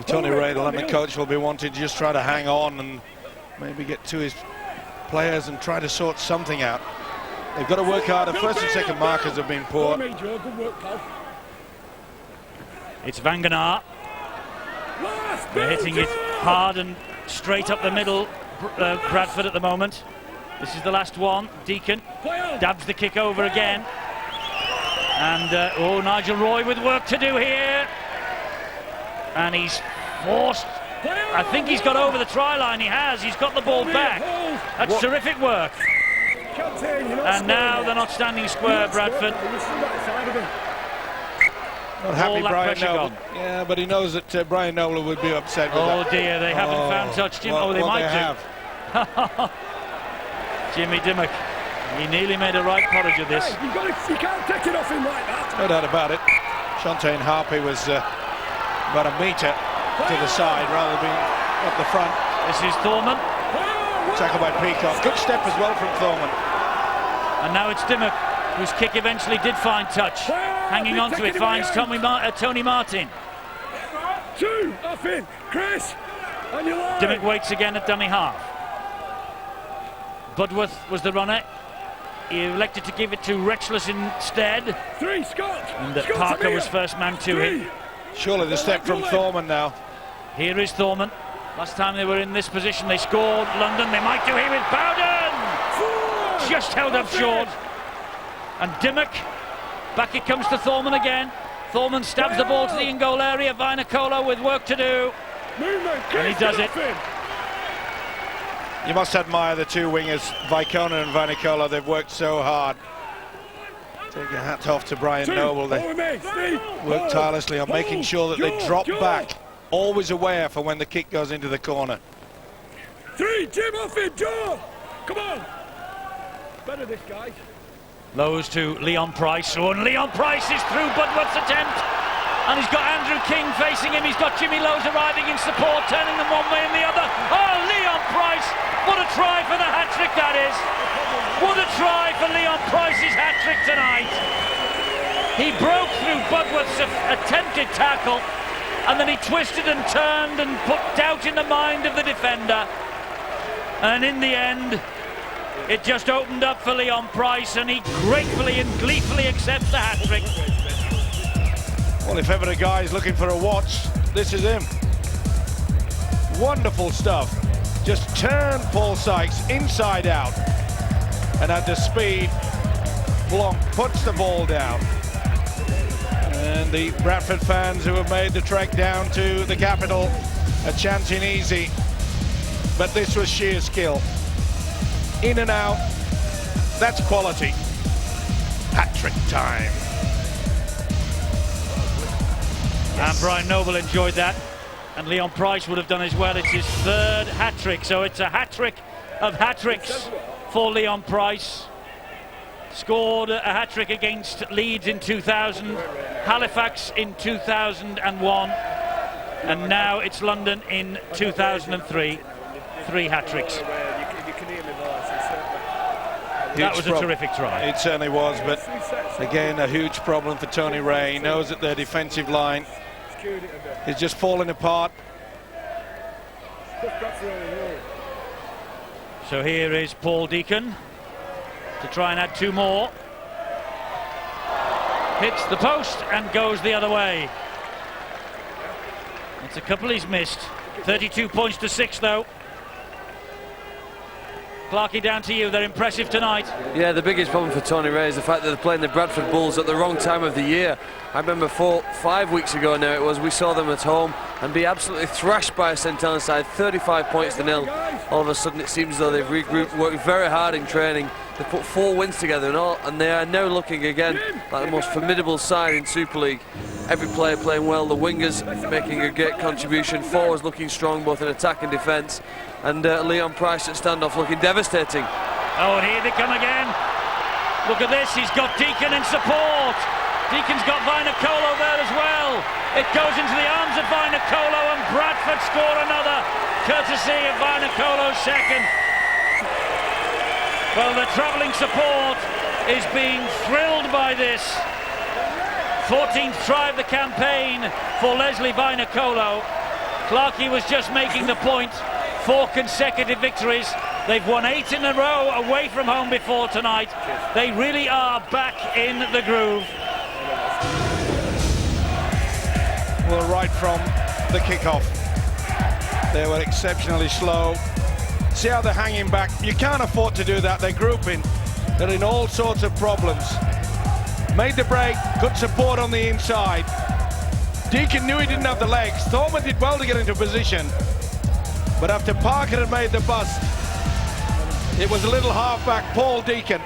Tony Ray, the London coach, will be wanting to just try to hang on and maybe get to his players and try to sort something out. They've got to work harder. First and second markers have been poor. It's Vangenaar. They're hitting it hard and straight up the middle, Bradford at the moment. This is the last one. Deacon dabs the kick over again. And, oh, Nigel Roy with work to do here. And he's forced. I think he's got over the try line. He has. He's got the ball back. That's terrific work. And now they're not standing square, Bradford. Not happy, Brian Noble. Yeah, but he knows that Brian Noble would be upset with that. Oh dear, they haven't found touch. Jim. Well, they might do. Jimmy Dimmock. He nearly made a right porridge of this. Hey, you can't take it off him like that. No doubt about it. Shontaine Harpe was about a metre to the side rather than being up the front. This is Thorman. Tackled by Peacock. Good step as well from Thorman. And now it's Dimmock, whose kick eventually did find touch. Hanging on to it, finds Tony Martin. 2 off in, Chris, and you're live. Dimmock waits again at dummy half. Budworth was the runner. He elected to give it to Retchless instead. 3, Scott. And Parker was first man to him. Surely the step from Thorman now. Here is Thorman. Last time they were in this position, they scored. London, they might do here with Bowden. Just held up short. And Dimmock, back it comes to Thorman again. Thorman stabs the ball to the in-goal area. Vainikolo with work to do. And he does it. You must admire the 2 wingers, Vaikona and Vainikolo. They've worked so hard. Take a hat off to Brian Noble. They work tirelessly on making sure that they drop back, always aware for when the kick goes into the corner. 3, Jim off it, Joe. Come on. Better this, guys. Lowes to Leon Price. Oh, and Leon Price is through Budworth's attempt. And he's got Andrew King facing him. He's got Jimmy Lowes arriving in support, turning them one way and the other. Oh, Leon Price! What a try for the hat-trick that is! What a try for Leon Price's hat-trick tonight! He broke through Budworth's attempted tackle, and then he twisted and turned and put doubt in the mind of the defender. And in the end, it just opened up for Leon Price, and he gratefully and gleefully accepts the hat-trick. Well, if ever a guy is looking for a watch, this is him. Wonderful stuff. Just turned Paul Sykes inside out, and at the speed, Blanc puts the ball down. And the Bradford fans who have made the trek down to the capital are chanting easy. But this was sheer skill. In and out, that's quality. Hat-trick time. And Brian Noble enjoyed that, and Leon Price would have done as well. It's his third hat-trick, so it's a hat-trick of hat-tricks for Leon Price. Scored a hat-trick against Leeds in 2000, Halifax in 2001, and now it's London in 2003. 3 hat-tricks. That was a terrific try. It certainly was, but again, a huge problem for Tony Ray. He knows that their defensive line is just falling apart. So here is Paul Deacon to try and add 2 more. Hits the post and goes the other way. It's a couple he's missed. 32 points to 6 though. Clarkie, down to you. They're impressive tonight. Yeah, the biggest problem for Tony Ray is the fact that they're playing the Bradford Bulls at the wrong time of the year. I remember 5 weeks ago now it was, we saw them at home and be absolutely thrashed by a St Helens side, 35 points to 0. All of a sudden it seems as though they've regrouped, worked very hard in training. They put 4 wins together and they are now looking again like the most formidable side in Super League. Every player playing well, the wingers making a great contribution, forwards looking strong both in attack and defence, and Leon Price at standoff looking devastating. Oh, and here they come again. Look at this, he's got Deacon in support. Deacon's got Vinacolo there as well. It goes into the arms of Vinacolo, and Bradford score another, courtesy of Vinacolo's second. Well, the travelling support is being thrilled by this. 14th try of the campaign for Leslie Vinacolo. Clarkie was just making the point. 4 consecutive victories. They've won 8 in a row away from home before tonight. They really are back in the groove. Well, right from the kickoff, they were exceptionally slow. See how they're hanging back? You can't afford to do that. They're grouping. They're in all sorts of problems. Made the break, good support on the inside. Deacon knew he didn't have the legs. Thorman did well to get into position. But after Parker had made the bust, it was a little halfback, Paul Deacon,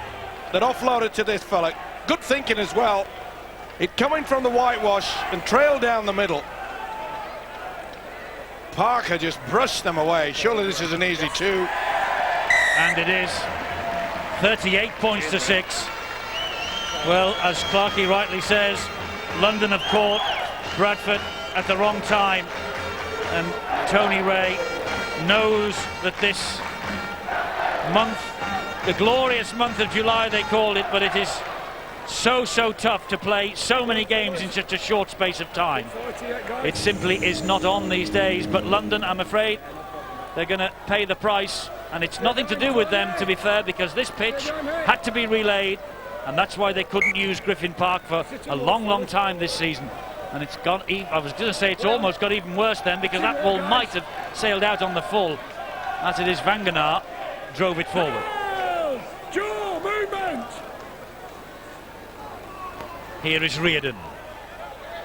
that offloaded to this fella. Good thinking as well. It coming from the whitewash and trailed down the middle. Parker just brushed them away. Surely this is an easy 2. And it is. 38 points to 6. Well, as Clarkie rightly says, London have caught Bradford at the wrong time, and Tony Ray knows that this month, the glorious month of July they called it, but it is so tough to play so many games in such a short space of time. It simply is not on these days, but London, I'm afraid, they're going to pay the price, and it's nothing to do with them, to be fair, because this pitch had to be relayed, and that's why they couldn't use Griffin Park for a long time this season. And it's got, I was going to say it's almost got even worse then, because that ball might have sailed out on the full. As it is, Vanganar drove it forward. Jaw movement. Here is Reardon.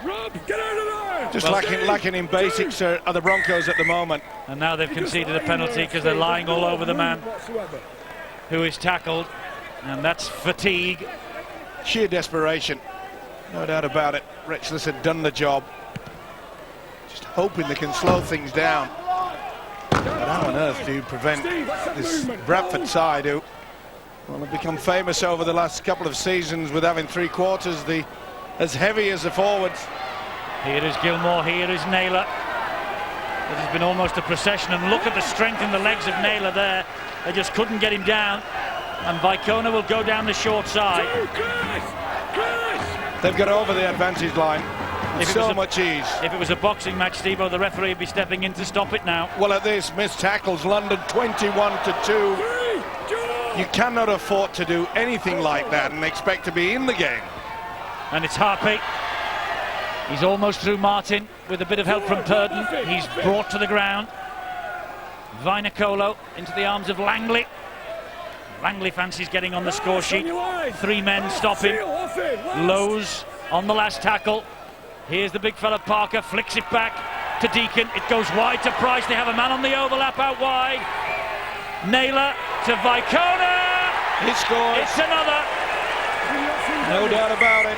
Rob, get out of there. Just lacking in basics are the Broncos at the moment. And now they've conceded a penalty because they're lying all over the man who is tackled. And that's fatigue. Sheer desperation. No doubt about it. Retchless had done the job. Just hoping they can slow things down. But how on earth do you prevent this Bradford side, who have become famous over the last couple of seasons with having 3 quarters as heavy as the forwards, Here is Gilmore, here is Naylor. It has been almost a procession, and look at the strength in the legs of Naylor there. They just couldn't get him down, and Vicona will go down the short side. They've got over the advantage line with so much ease. If it was a boxing match, Steve-O, the referee would be stepping in to stop it now. Well, at this, missed tackles, London 21-2. You cannot afford to do anything like that and expect to be in the game. And it's Harpy. He's almost through Martin with a bit of help from Purden. He's brought to the ground. Vainikolo into the arms of Langley. Langley fancies getting on the score sheet. 3 men stop him. Lowe's on the last tackle. Here's the big fella Parker, flicks it back to Deacon. It goes wide to Price. They have a man on the overlap out wide. Naylor to Vicona. He scores. It's another. No doubt about it.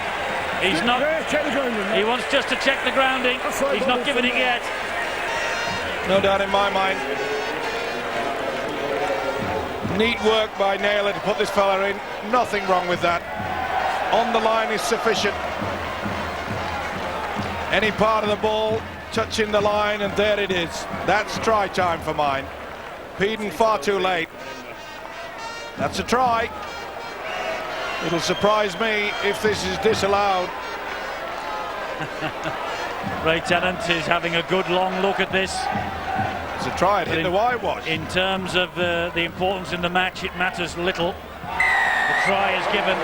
He's not. He wants just to check the grounding. He's not given it yet. No doubt in my mind. Neat work by Naylor to put this fella in. Nothing wrong with that. On the line is sufficient. Any part of the ball touching the line, and there it is. That's try time for mine. Peden far too late. That's a try. It'll surprise me if this is disallowed. Ray Tennant is having a good long look at this. It's a try, it hit the whitewash. In terms of the importance in the match, it matters little. The try is given.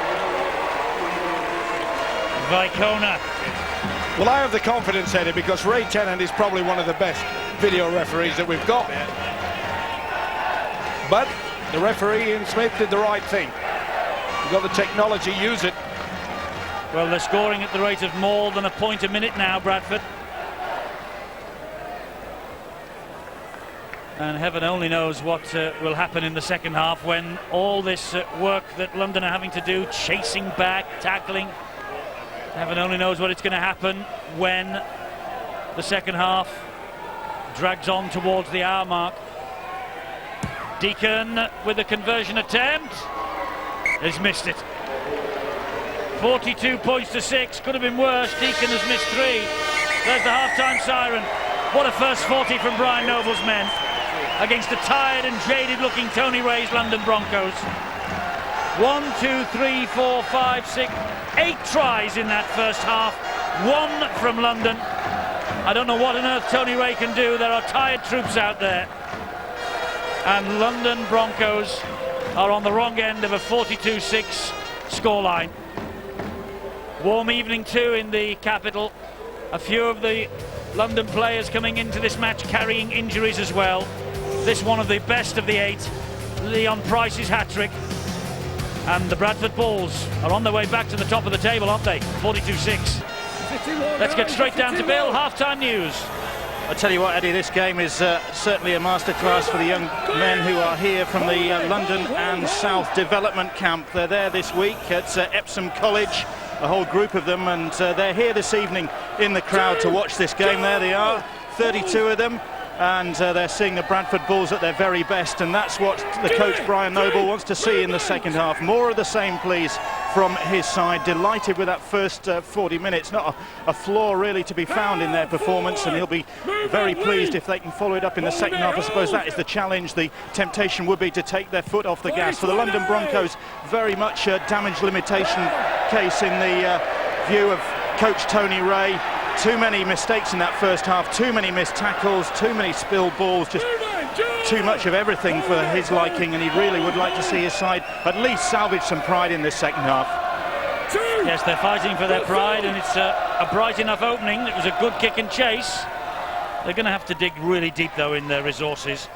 Vicona. Well, I have the confidence, Eddie, because Ray Tennant is probably one of the best video referees that we've got. But the referee Ian Smith did the right thing. You've got the technology, use it. Well, they're scoring at the rate of more than a point a minute now, Bradford. And heaven only knows what will happen in the second half when all this work that London are having to do, chasing back, tackling, heaven only knows what it's going to happen when the second half drags on towards the hour mark. Deacon with a conversion attempt has missed it. 42 points to 6, could have been worse. Deacon has missed 3. There's the half-time siren. What a first 40 from Brian Noble's men against the tired and jaded looking Tony Ray's London Broncos. 1, 2, 3, 4, 5, 6, 8 tries in that first half. 1 from London. I don't know what on earth Tony Ray can do. There are tired troops out there. And London Broncos are on the wrong end of a 42-6 scoreline. Warm evening too in the capital. A few of the London players coming into this match carrying injuries as well. This one of the best of the 8. Leon Price's hat-trick. And the Bradford Bulls are on their way back to the top of the table, aren't they? 42-6. Let's get straight down to Bill. Half-time news. I tell you what, Eddie, this game is certainly a masterclass for the young men who are here from the London and South Development Camp. They're there this week at Epsom College, a whole group of them, and they're here this evening in the crowd to watch this game. There they are, 32 of them, and they're seeing the Bradford Bulls at their very best, and that's what the coach Brian Noble wants to see in the second half. More of the same, please, from his side. Delighted with that first 40 minutes. Not a flaw really to be found in their performance, and he'll be very pleased if they can follow it up in the second half. I suppose that is the challenge. The temptation would be to take their foot off the gas. For the London Broncos, very much a damage limitation case in the view of coach Tony Ray. Too many mistakes in that first half, too many missed tackles, too many spilled balls, just too much of everything for his liking, and he really would like to see his side at least salvage some pride in this second half. Yes, they're fighting for their pride, and it's a bright enough opening. It was a good kick and chase. They're going to have to dig really deep, though, in their resources.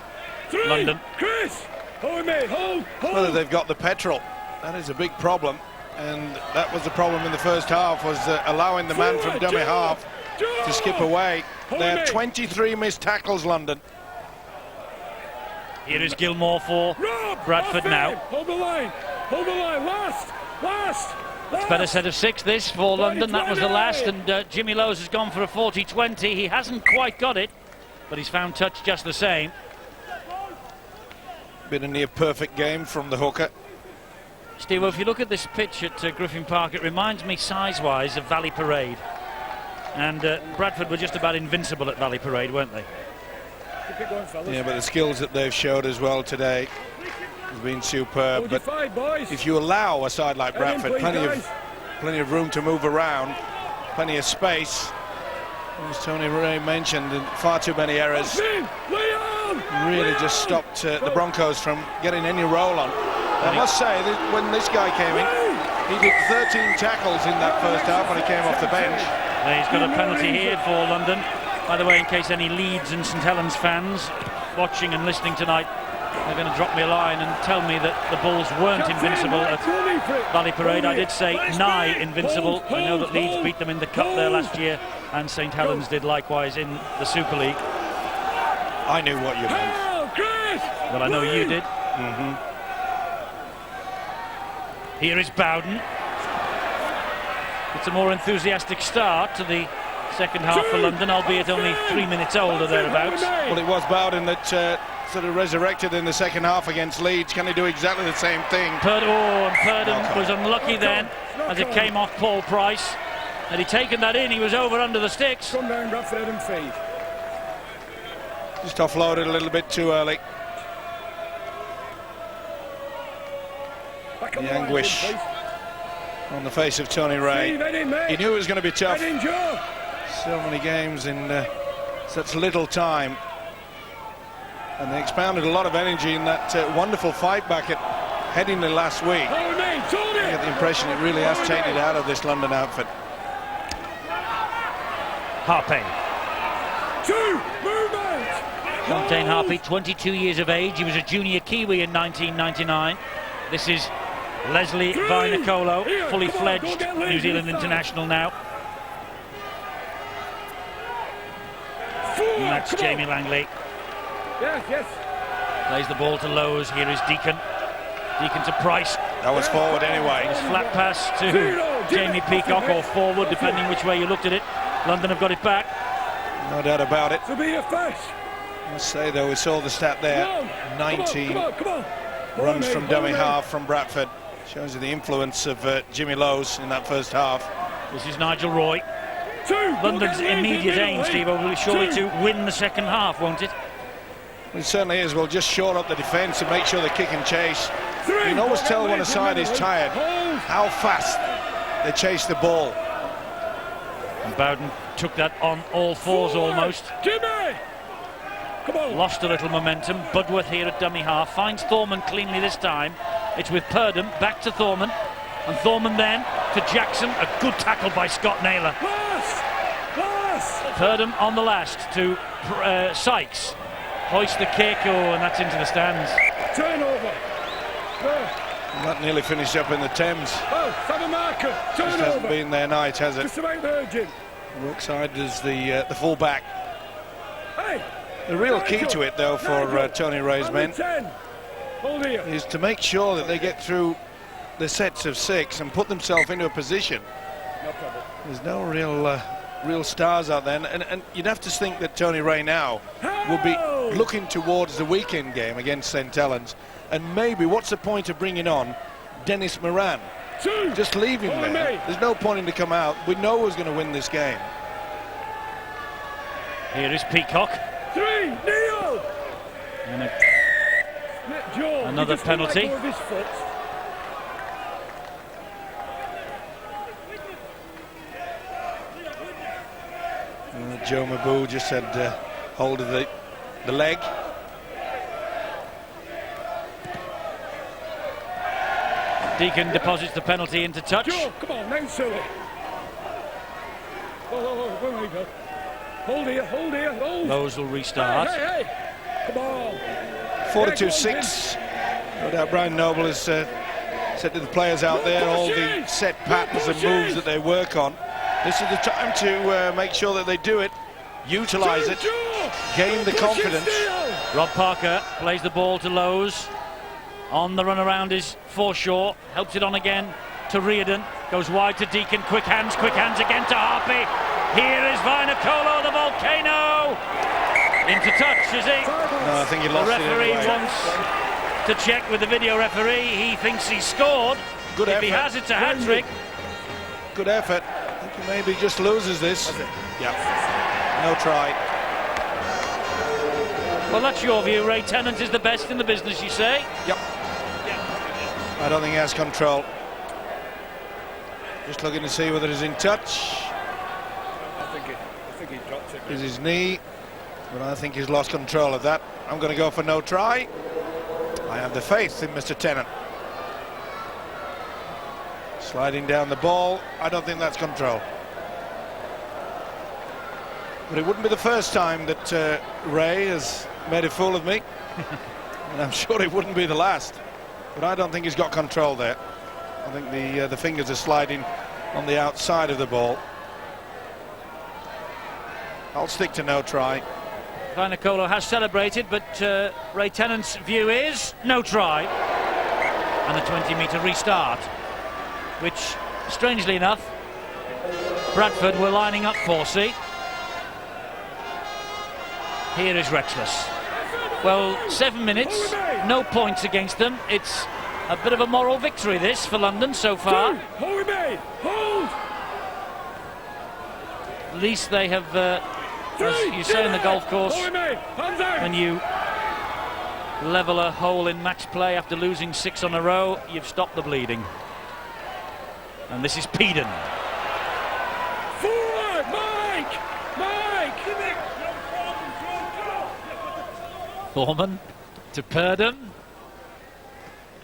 London. Chris, hold me, hold. Whether they've got the petrol, that is a big problem. And that was the problem in the first half, was allowing the man from dummy half to skip away. They had 23 missed tackles, London. Here is Gilmore for Bradford now. Hold the line, last. It's better set of 6 this for London. That was the last, and Jimmy Lowe's has gone for a 40-20. He hasn't quite got it, but he's found touch just the same. Been a near perfect game from the hooker. Steve, if you look at this pitch at Griffin Park, it reminds me size-wise of Valley Parade. And Bradford were just about invincible at Valley Parade, weren't they? Yeah, but the skills that they've showed as well today has been superb. But if you allow a side like Bradford plenty of room to move around, plenty of space, as Tony Ray mentioned, and far too many errors really just stopped the Broncos from getting any roll on. I must say that when this guy came in, he did 13 tackles in that first half when he came off the bench. He's got a penalty here for London. By the way, in case any Leeds and St Helens fans watching and listening tonight, they're going to drop me a line and tell me that the Bulls weren't invincible at Valley Parade. I did say nigh invincible. I know that Leeds beat them in the Cup there last year, and St Helens did likewise in the Super League. I knew what you meant. Well, I know you did. Here is Bowden. It's a more enthusiastic start to the second half for London, albeit only 3 minutes old or thereabouts. Well, it was Bowden that sort of resurrected in the second half against Leeds. Can he do exactly the same thing? Purdom was unlucky then as it came off Paul Price. Had he taken that in, he was over under the sticks. Come down, Bradford, and feed. Just offloaded a little bit too early. The anguish on the face of Tony Ray. He knew it was going to be tough. So many games in such little time. And they expanded a lot of energy in that wonderful fight back at Headingley last week. I get the impression it really has taken it out of this London outfit. Harpay. Montaigne Harpay, 22 years of age. He was a junior Kiwi in 1999. This is Leslie Vinacolo, fully fledged New Zealand international now. And that's Jamie Langley. Yes. Plays the ball to Lowe's. Here is Deacon. Deacon to Price. That was forward anyway. It's flat pass to Jamie Peacock, or forward, depending which way you looked at it. London have got it back. No doubt about it. To be a first. I must say, though, we saw the stat there. 19 runs from dummy half from Bradford. Shows you the influence of Jimmy Lowe's in that first half. This is Nigel Roy. London's immediate aim, Steve, will be surely to win the second half, won't it? It certainly is. We'll just shore up the defence and make sure they kick and chase. You can always tell when a side is tired how fast they chase the ball. And Bowden took that on all fours almost. Jimmy! Come on. Lost a little momentum. Budworth here at dummy half. Finds Thorman cleanly this time. It's with Purdom. Back to Thorman. And Thorman then to Jackson. A good tackle by Scott Naylor. Purdom on the last to Sykes. Hoist the kick. Oh, and that's into the stands. Turnover. And that nearly finished up in the Thames. Oh, Salamanca. Turnover. Just hasn't been their night, has it? Just about urgent. Brookside is the full-back. Hey. The real key to it, though, for Tony Ray's men is to make sure that they get through the sets of 6 and put themselves into a position. No problem. There's no real stars out there, and you'd have to think that Tony Ray now will be looking towards the weekend game against St Helens, and maybe what's the point of bringing on Dennis Moran? Just leave him there. There's no point in to come out. We know who's going to win this game. Here is Peacock. 3, Neil! And another penalty. Joe Mabou just had hold of the leg. Deacon deposits the penalty into touch. Joe, come on, now Sully. Oh, where we go? Hold here, hold. Lowe's will restart. Hey. Come on. 42-6. No doubt Brian Noble has said to the players out there all the set patterns and moves that they work on. This is the time to make sure that they do it, utilise it, gain the confidence. Rob Parker plays the ball to Lowe's. On the run around is Forshaw. Helps it on again to Reardon. Goes wide to Deacon. Quick hands again to Harpay. Here is Vinacolo, the volcano. Into touch, is he? No, I think he lost it. The referee anyway. wants to check with the video referee. He thinks he scored. Good effort. If he has, it's a hat-trick. Good effort. I think he maybe just loses this. Yeah. No try. Well, that's your view. Ray Tennant is the best in the business, you say? Yep. I don't think he has control. Just looking to see whether he's in touch. I think he dropped it. Is his knee, but I think he's lost control of that. I'm going to go for no try. I have the faith in Mr. Tennant. Sliding down the ball. I don't think that's control. But it wouldn't be the first time that Ray has made a fool of me. And I'm sure it wouldn't be the last. But I don't think he's got control there. I think the fingers are sliding on the outside of the ball. I'll stick to no try. Vainikolo has celebrated, but Ray Tennant's view is no try. And a 20-metre restart, which, strangely enough, Bradford were lining up for. See? Here is Retchless. Well, 7 minutes, no points against them. It's a bit of a moral victory, this, for London so far. Hold me! Hold! At least they have, as you say in the golf course, when you level a hole in match play after losing 6 on a row, you've stopped the bleeding. And this is Peden. Forward, Mike! Mike! Foreman to Purdom.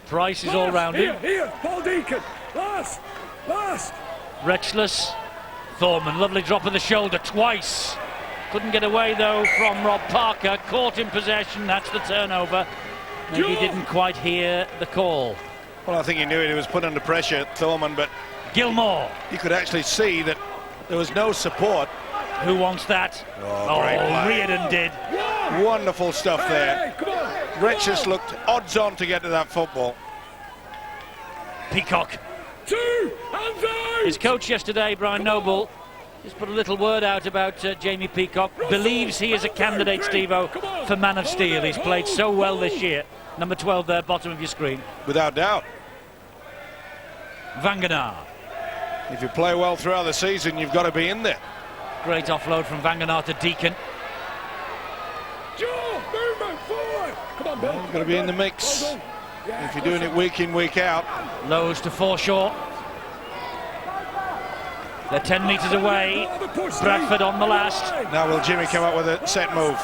Price is all round him. Here, Paul Deacon. Last. Retchless. Thorman, lovely drop of the shoulder twice. Couldn't get away though from Rob Parker. Caught in possession, that's the turnover. Maybe he didn't quite hear the call. Well, I think he knew it. He was put under pressure, Thorman, but Gilmore. you could actually see that there was no support. Who wants that? Oh, great play. Reardon did. Wonderful stuff there. Retchless looked odds on to get to that football. Peacock. 2 hands out! His coach yesterday, Brian Noble, just put a little word out about Jamie Peacock. Believes he is a candidate, Steve-O, for Man of Steel. He's played so well this year. Number 12 there, bottom of your screen. Without doubt. Vangenaar. If you play well throughout the season, you've got to be in there. Great offload from Vangenaar to Deacon. Joe, movement forward! Come on, Bill. You've got to be in the mix. If you're doing it week in, week out. Lows to Forshaw. They're 10 metres away. Bradford on the last. Now will Jimmy come up with a set move?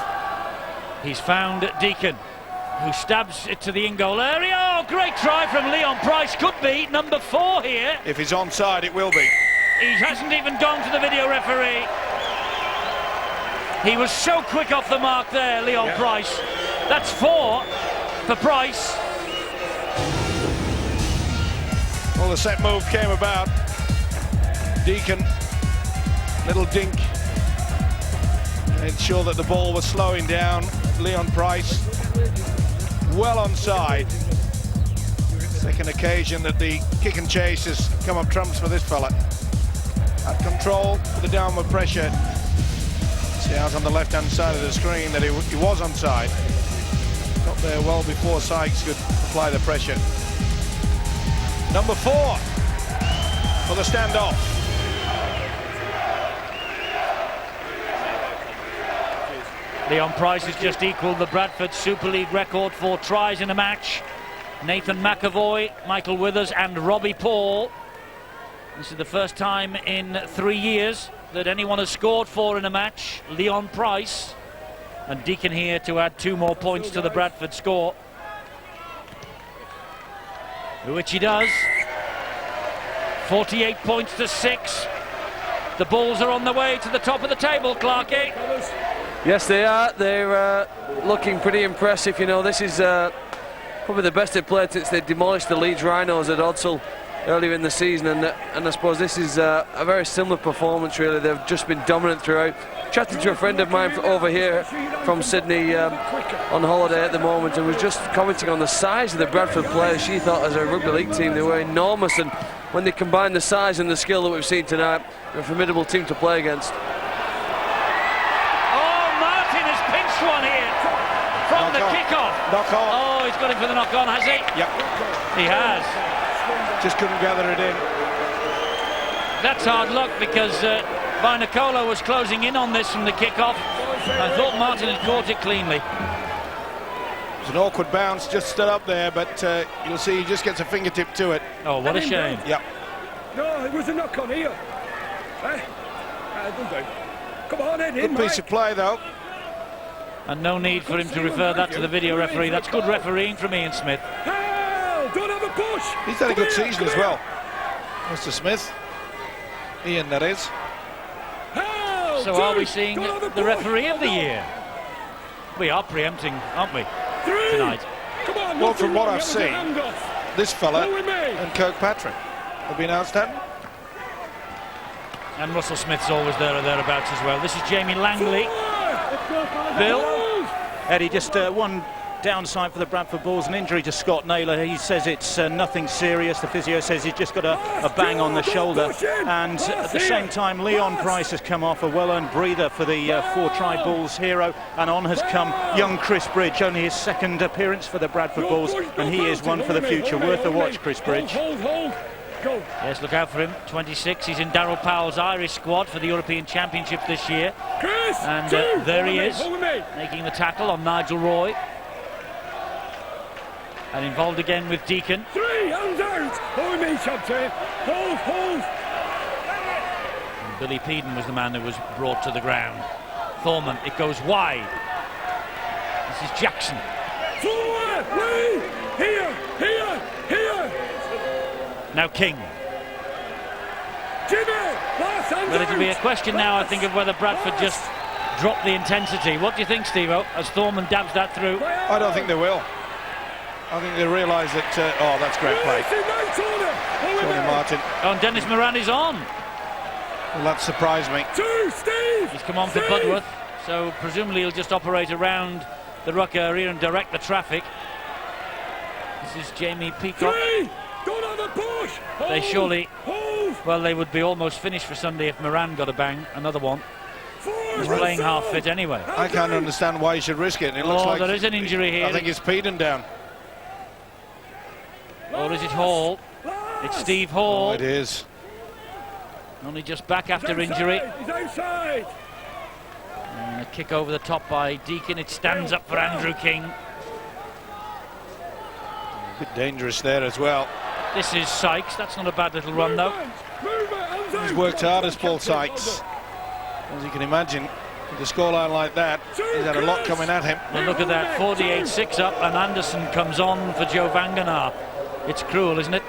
He's found Deacon, who stabs it to the in-goal area. Oh, great try from Leon Price. Could be number 4 here. If he's onside, it will be. He hasn't even gone to the video referee. He was so quick off the mark there, Leon Price. That's 4 for Price. Well, the set move came about. Deacon, little dink, made sure that the ball was slowing down. Leon Price, well onside. Second occasion that the kick and chase has come up trumps for this fella. Had control with the downward pressure. See out on the left-hand side of the screen that he was onside. Got there well before Sykes could apply the pressure. Number 4 for the standoff. Leon Price has just equalled the Bradford Super League record for tries in a match. Nathan McAvoy, Michael Withers and Robbie Paul. This is the first time in 3 years that anyone has scored 4 in a match. Leon Price and Deacon here to add 2 more points to the Bradford score, which he does. 48 points to 6. The Bulls are on the way to the top of the table, Clarkie. Yes, they are. They're looking pretty impressive. You know, this is probably the best they've played since they demolished the Leeds Rhinos at Odsal earlier in the season, and I suppose this is a very similar performance, really. They've just been dominant throughout. Chatting to a friend of mine over here from Sydney on holiday at the moment, and was just commenting on the size of the Bradford players. She thought as a rugby league team they were enormous, and when they combine the size and the skill that we've seen tonight, they're a formidable team to play against. One here from the kickoff. Knock on. Oh, he's got him for the knock on, has he? Yep. He has. Just couldn't gather it in. That's hard luck because Vinocola was closing in on this from the kick-off. I thought Martin had caught it cleanly. It's an awkward bounce, just stood up there, but you'll see he just gets a fingertip to it. Oh, what a shame. Yep. No, it was a knock on here. Don't do. Come on, head in, Good piece of play, though. And no need for him to refer that to the video referee. That's good refereeing from Ian Smith. Don't have a push. He's had a good season as well, Mr. Smith. Ian, that is. So are we seeing the referee of the year? We are preempting, aren't we, tonight? Well, from what I've seen, this fella and Kirkpatrick have been outstanding. And Russell Smith's always there or thereabouts as well. This is Jamie Langley. Bill? Eddie, just one downside for the Bradford Bulls, an injury to Scott Naylor. He says it's nothing serious. The physio says he's just got a bang on the shoulder. And at the same time, Leon Price has come off, a well-earned breather for the four-tri Bulls hero. And on has come young Chris Bridge, only his second appearance for the Bradford Bulls. And he is one for the future. Worth a watch, Chris Bridge. Yes, look out for him. 26. He's in Darryl Powell's Irish squad for the European Championships this year. And there he is, making the tackle on Nigel Roy. And involved again with Deacon. 3 hands out. Hold me, Chapter. Hold. And Billy Peden was the man who was brought to the ground. Thorman, it goes wide. This is Jackson. Forward, here. Now King. Jimmy, last hand Well, it'll be a question now, I think, of whether Bradford just dropped the intensity. What do you think, Steve-O, as Thorman dabs that through? I don't think they will. I think they realise that... oh, that's great play. Tony Martin. Oh, and Dennis Moran is on. Well, that surprised me. 2, Steve. He's come on for Budworth, so presumably he'll just operate around the ruck area and direct the traffic. This is Jamie Peacock. 3. Don't have a push. They surely... Well, they would be almost finished for Sunday if Moran got a bang. Another one. He's playing half fit anyway. I can't understand why he should risk it. It looks like there is an injury here. I think it's Peden down. Or is it Hall? It's Steve Hall. Oh, it is. Only just back after injury. He's outside. And a kick over the top by Deacon. It stands up for Andrew King. A bit dangerous there as well. This is Sykes. That's not a bad little run, though. He's worked hard as Paul Sykes. As you can imagine, with a scoreline like that, he's had a lot coming at him. And look at that, 48-6 up, and Anderson comes on for Joe Vangenaar. It's cruel, isn't it?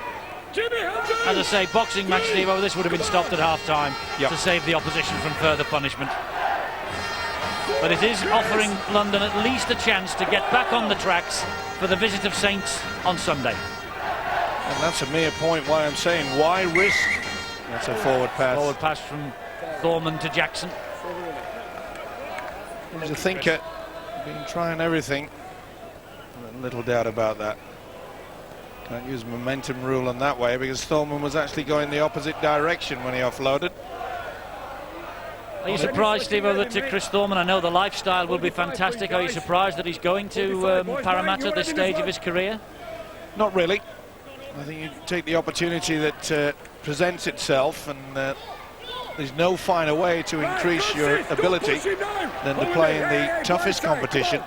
As I say, boxing match, Steve-O, this would have been stopped at half-time to save the opposition from further punishment. But it is offering London at least a chance to get back on the tracks for the visit of Saints on Sunday. And that's a mere point why I'm saying, why risk? That's a forward pass. Forward pass from Thorman to Jackson. He's a thinker. Been trying everything. Little doubt about that. Can't use momentum rule in that way because Thorman was actually going the opposite direction when he offloaded. Are you surprised, Steve-O, that to Chris Thorman, I know the lifestyle will be fantastic. Are you surprised that he's going to Parramatta at this stage of his career? Not really. I think you take the opportunity that presents itself, and there's no finer way to increase your ability than to play in the toughest competition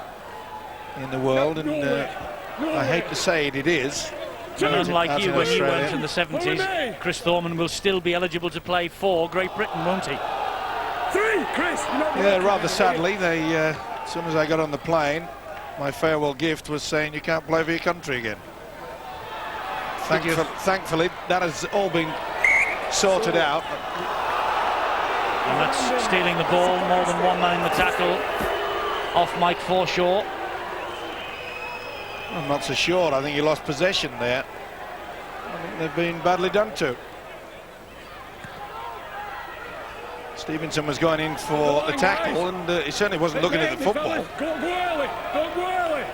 in the world, and I hate to say it is. And unlike you, when you went in the 70s, Chris Thorman will still be eligible to play for Great Britain, won't he? 3, Chris. Yeah, rather sadly, they as soon as I got on the plane, my farewell gift was saying you can't play for your country again. Thankfully, that has all been sorted out. And that's stealing the ball, more than one man in the tackle, off Mike Forshaw. I'm not so sure. I think he lost possession there. I think they've been badly done to. Stevenson was going in for the tackle, and he certainly wasn't looking at the football. Don't go early.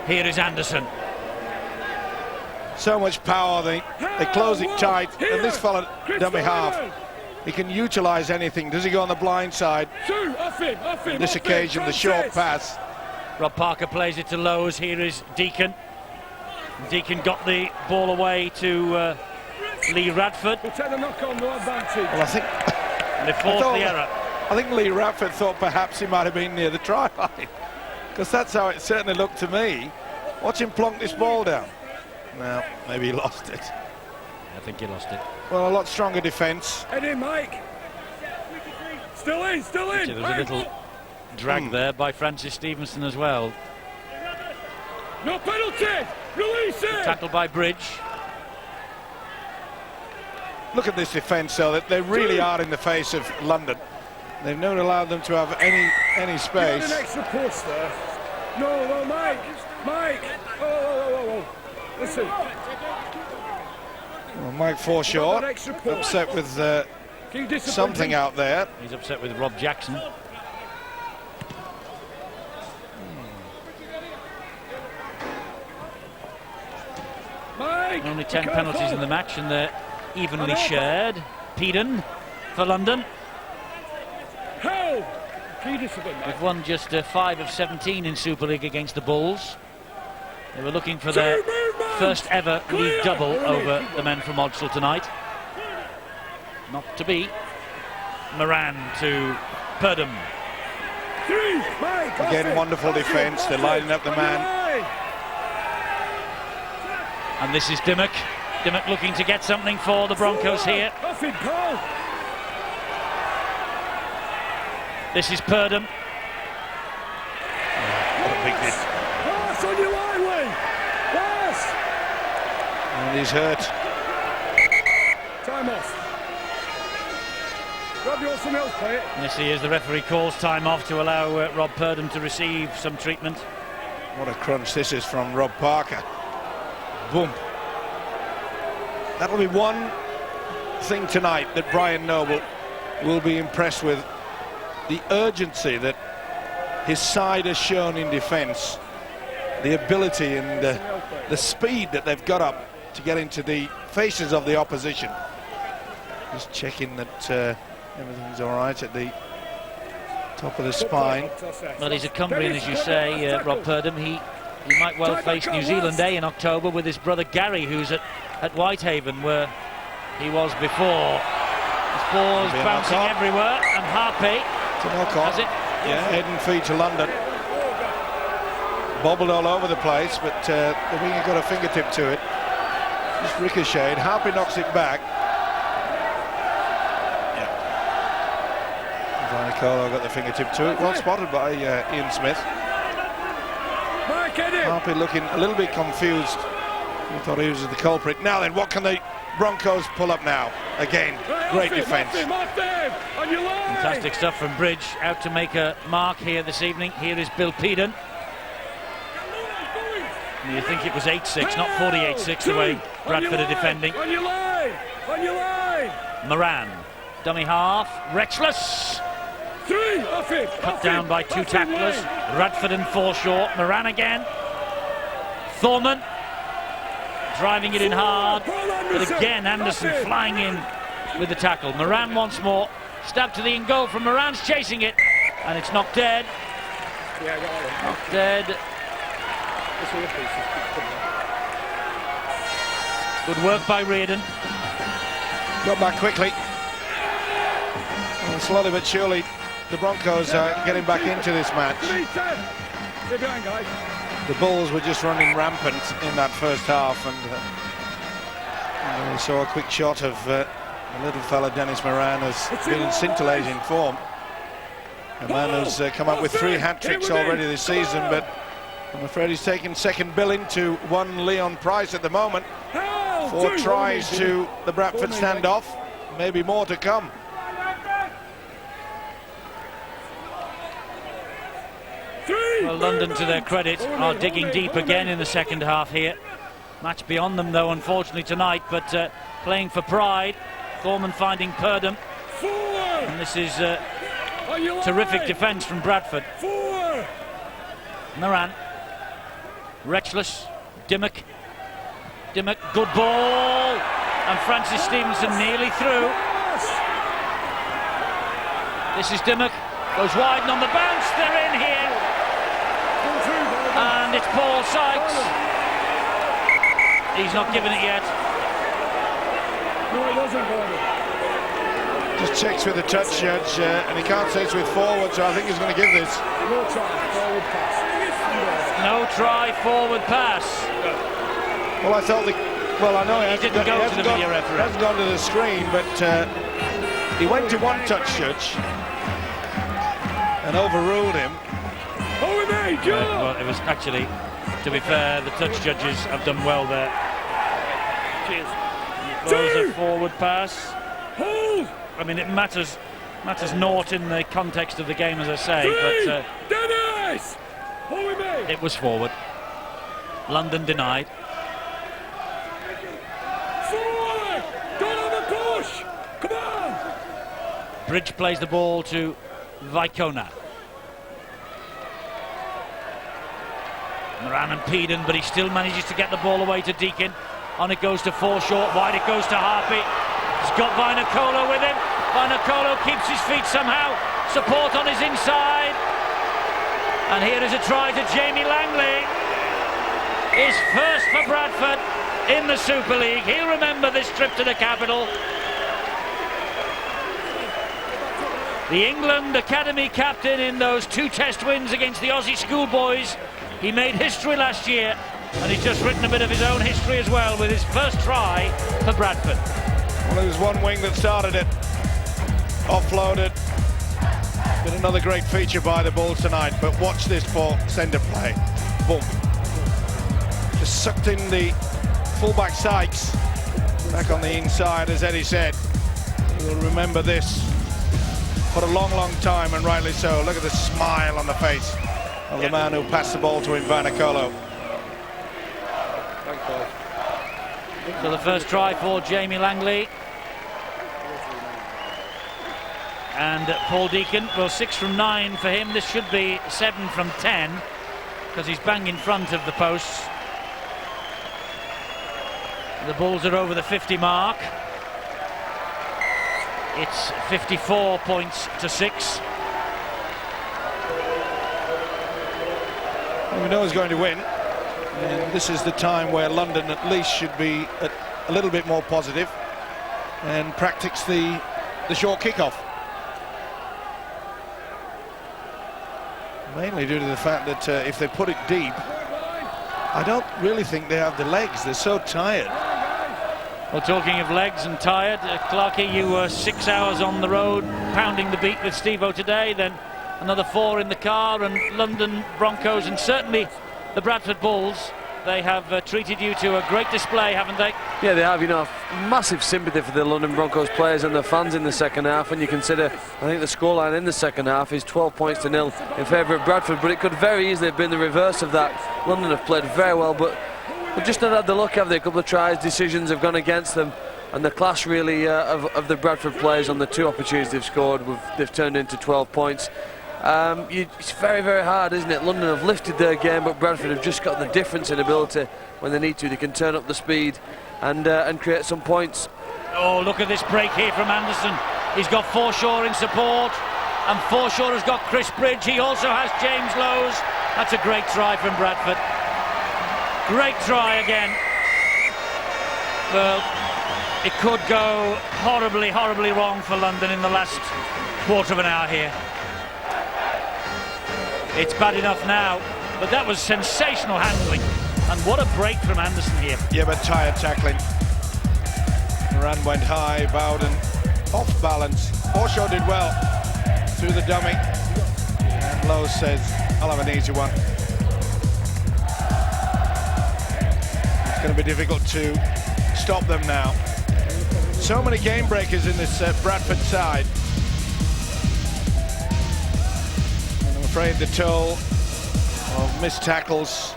Here is Anderson. So much power, they close it tight, and this fella, dummy half, he can utilise anything. Does he go on the blind side? Off him, On this occasion, the short pass. Rob Parker plays it to Lowe's. Here is Deacon. Deacon got the ball away to Lee Radford. We'll take the knock on, no advantage. Well, I think And they forced the error. I think Lee Radford thought perhaps he might have been near the try line, because that's how it certainly looked to me. Watch him plonk this ball down. No, maybe he lost it. I think he lost it. Well, a lot stronger defence. Head in, Mike. Still in, still in. There was a little drag there by Francis Stevenson as well. No penalty. Release it. Tackled by Bridge. Look at this defence, though. They really are in the face of London. They've not allowed them to have any space. An extra post there. No, Mike. Mike. Oh. Listen. Well, Mike Forshaw upset with something out there. He's upset with Rob Jackson. Mike. Only 10 penalties in the match, and they're evenly shared. Peden for London. They've won just 5 of 17 in Super League against the Bulls. They were looking for their first ever league double over the men from Odsal tonight. Not to be. Moran to Purdom. Again, wonderful defence. They're lining up the man. And this is Dimmock. Dimmock looking to get something for the Broncos here. This is Purdom. What a big hit. Pass on your line, Wayne. Pass. And he's hurt. Time off. Rob, you want something else, play it? Yes, he is. The referee calls time off to allow Rob Purdom to receive some treatment. What a crunch this is from Rob Parker. Boom. That'll be one thing tonight that Brian Noble will be impressed with. The urgency that his side has shown in defence, the ability and the speed that they've got up to get into the faces of the opposition. Just checking that everything's all right at the top of the spine. Well, he's a Cumbrian, as you say, Rob Purdom. He might well face New Zealand Day in October with his brother Gary, who's at Whitehaven, where he was before. His ball's bouncing everywhere, and Harpy has it. Yeah, head and feet to London. Bobbled all over the place, but the winger got a fingertip to it. Just ricocheted. Harpy knocks it back. Vainicolo got the fingertip to it. Well spotted by Ian Smith. Harpy looking a little bit confused. He thought he was the culprit. Now then, what can the Broncos pull up now? Again, great defence. Fantastic stuff from Bridge, out to make a mark here this evening. Here is Bill Peden. And you think it was 8-6, not 48-6 the way Bradford are defending. On your line! Moran, dummy half, Rexless. Cut down by 2 tacklers. Radford and Forshaw. Moran again. Thorman driving it in hard, but again Anderson flying in with the tackle. Moran once more, stab to the in goal from Moran's chasing it, and it's knocked dead. Knocked dead. Good work by Reardon. Got back quickly. And slowly but surely the Broncos are getting back into this match. The Bulls were just running rampant in that first half, and we saw a quick shot of the little fella Dennis Moran has been in scintillating form. A man who's come up with 3 hat-tricks already this season, but I'm afraid he's taken second billing to 1 Leon Price at the moment. 4 tries to the Bradford standoff, maybe more to come. Well, London, to their credit, are digging deep again in the second half here. Match beyond them, though, unfortunately, tonight, but playing for pride. Thorman finding Purdom. And this is terrific defence from Bradford. Moran. Rexless. Dimmock. Dimmock, good ball. And Francis Stevenson nearly through. This is Dimmock. Goes wide and on the bounce. They're in here. And it's Paul Sykes. He's not given it yet. Wasn't Gordon. Just checks with the touch judge, and he can't say it's with forward, so I think he's going to give this. No try, forward pass. No try, forward pass. Well, I thought well, I know He didn't go to the video referee. He hasn't gone to the screen, but he went to one touch judge and overruled him. Oh, we made, Joe! Well, it was actually, to be fair, the touch judges have done well there. Cheers. Throws a forward pass. Hold! I mean, it matters naught in the context of the game, as I say, but Dennis! Oh, we made! it was forward. London denied. Forward! Don't have a push! Come on! Bridge plays the ball to Vicona. Moran and Peden, but he still manages to get the ball away to Deacon. On it goes to Foreshort, wide it goes to Harpy. He's got Vinokola with him. Vinokola keeps his feet somehow. Support on his inside. And here is a try to Jamie Langley. His first for Bradford in the Super League. He'll remember this trip to the capital. The England Academy captain in those 2 test wins against the Aussie schoolboys. He made history last year, and he's just written a bit of his own history as well with his first try for Bradford. Well, it was one wing that started it, offloaded. Been another great feature by the Bulls tonight, but watch this for centre play. Boom. Just sucked in the fullback Sykes back on the inside, as Eddie said. You'll remember this for a long, long time, and rightly so. Look at the smile on the face of the man who passed the ball to him, Vinokola. So the first try for Jamie Langley. And Paul Deacon, well, 6 from 9 for him. This should be 7 from 10 because he's bang in front of the posts. The Bulls are over the 50 mark. It's 54 points to 6. We know he's going to win, and this is the time where London at least should be a little bit more positive and practice the short kickoff. Mainly due to the fact that if they put it deep, I don't really think they have the legs. They're so tired. Well, talking of legs and tired, Clarkey, you were 6 hours on the road pounding the beat with Steve-O today, then another 4 in the car, and London Broncos and certainly the Bradford Bulls, they have treated you to a great display, haven't they? Yeah, they have. You know, massive sympathy for the London Broncos players and their fans in the second half. When you consider, I think the scoreline in the second half is 12 points to 0 in favour of Bradford, but it could very easily have been the reverse of that. London have played very well, but they've just not had the luck, have they? A couple of tries, decisions have gone against them, and the class really of the Bradford players on the 2 opportunities they've scored, they've turned into 12 points. It's very, very hard, isn't it? London have lifted their game, but Bradford have just got the difference in ability when they need to. They can turn up the speed and create some points. Oh, look at this break here from Anderson. He's got Forshaw in support, and Forshaw has got Chris Bridge. He also has James Lowes. That's a great try from Bradford. Great try again. Well, it could go horribly, horribly wrong for London in the last quarter of an hour here. It's bad enough now, but that was sensational handling. And what a break from Anderson here. Yeah, but tired tackling. Moran went high, Bowden off balance. Forshaw did well through the dummy. And Lowe says, I'll have an easy one. It's going to be difficult to stop them now. So many game breakers in this Bradford side. And I'm afraid the toll of missed tackles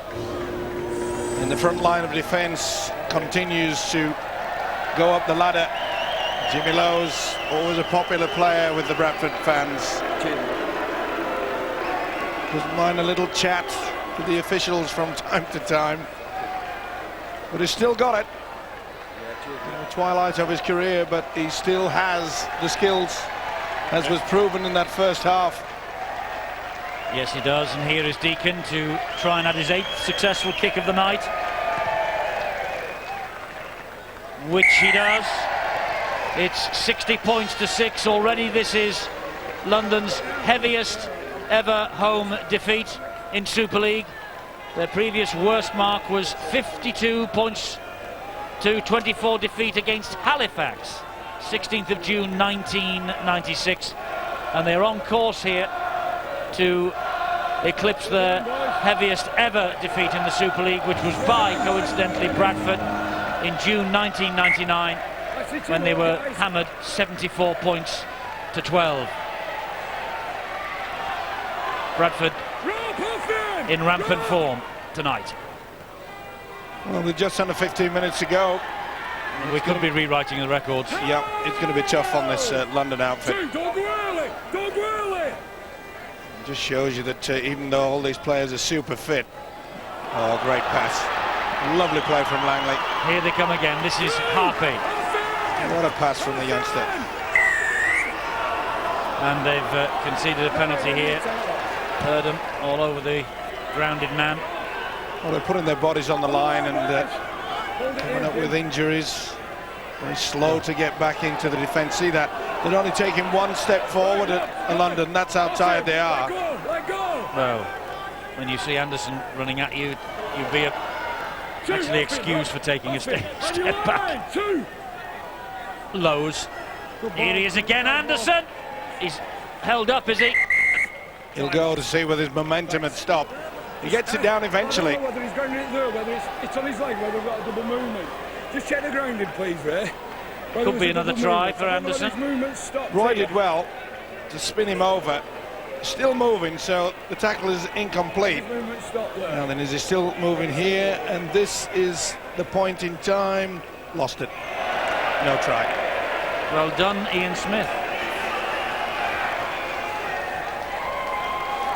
in the front line of defence continues to go up the ladder. Jimmy Lowe's always a popular player with the Bradford fans. Doesn't mind a little chat to the officials from time to time, but he's still got it. In the twilight of his career, but he still has the skills, as was proven in that first half. Yes, he does, and here is Deacon to try and add his 8th successful kick of the night, which he does. It's 60 points to 6 already. This is London's heaviest ever home defeat in Super League. Their previous worst mark was 52 points to 24 defeat against Halifax, 16th of June 1996, and they're on course here to eclipse their heaviest ever defeat in the Super League, which was by, coincidentally, Bradford in June 1999, when they were hammered 74 points to 12. Bradford in rampant form tonight. Well, with just under 15 minutes to go, we could be rewriting the records. Yeah, it's going to be tough on this London outfit. Don't go early! Don't go early! It just shows you that even though all these players are super fit. Oh, great pass. Lovely play from Langley. Here they come again. This is Harpy. What a pass from the youngster. And they've conceded a penalty here. Heard them all over the grounded man. Well, they're putting their bodies on the line and coming up with injuries. Very slow to get back into the defence. See that? They're only taking one step forward at London. That's how tired they are. Let go! Well, when you see Anderson running at you, you'd be actually excused for taking a step back. Lowe's. Here he is again, Anderson. He's held up, is he? He'll go to see whether his momentum had stopped. He gets it down eventually. I don't know whether he's going in there, whether it's on his leg, whether we've got a double movement. Just check the grounding, please, Ray. Could be another try for Anderson. Roy did well to spin him over. Still moving, so the tackle is incomplete. Now then, is he still moving here? And this is the point in time. Lost it. No try. Well done, Ian Smith.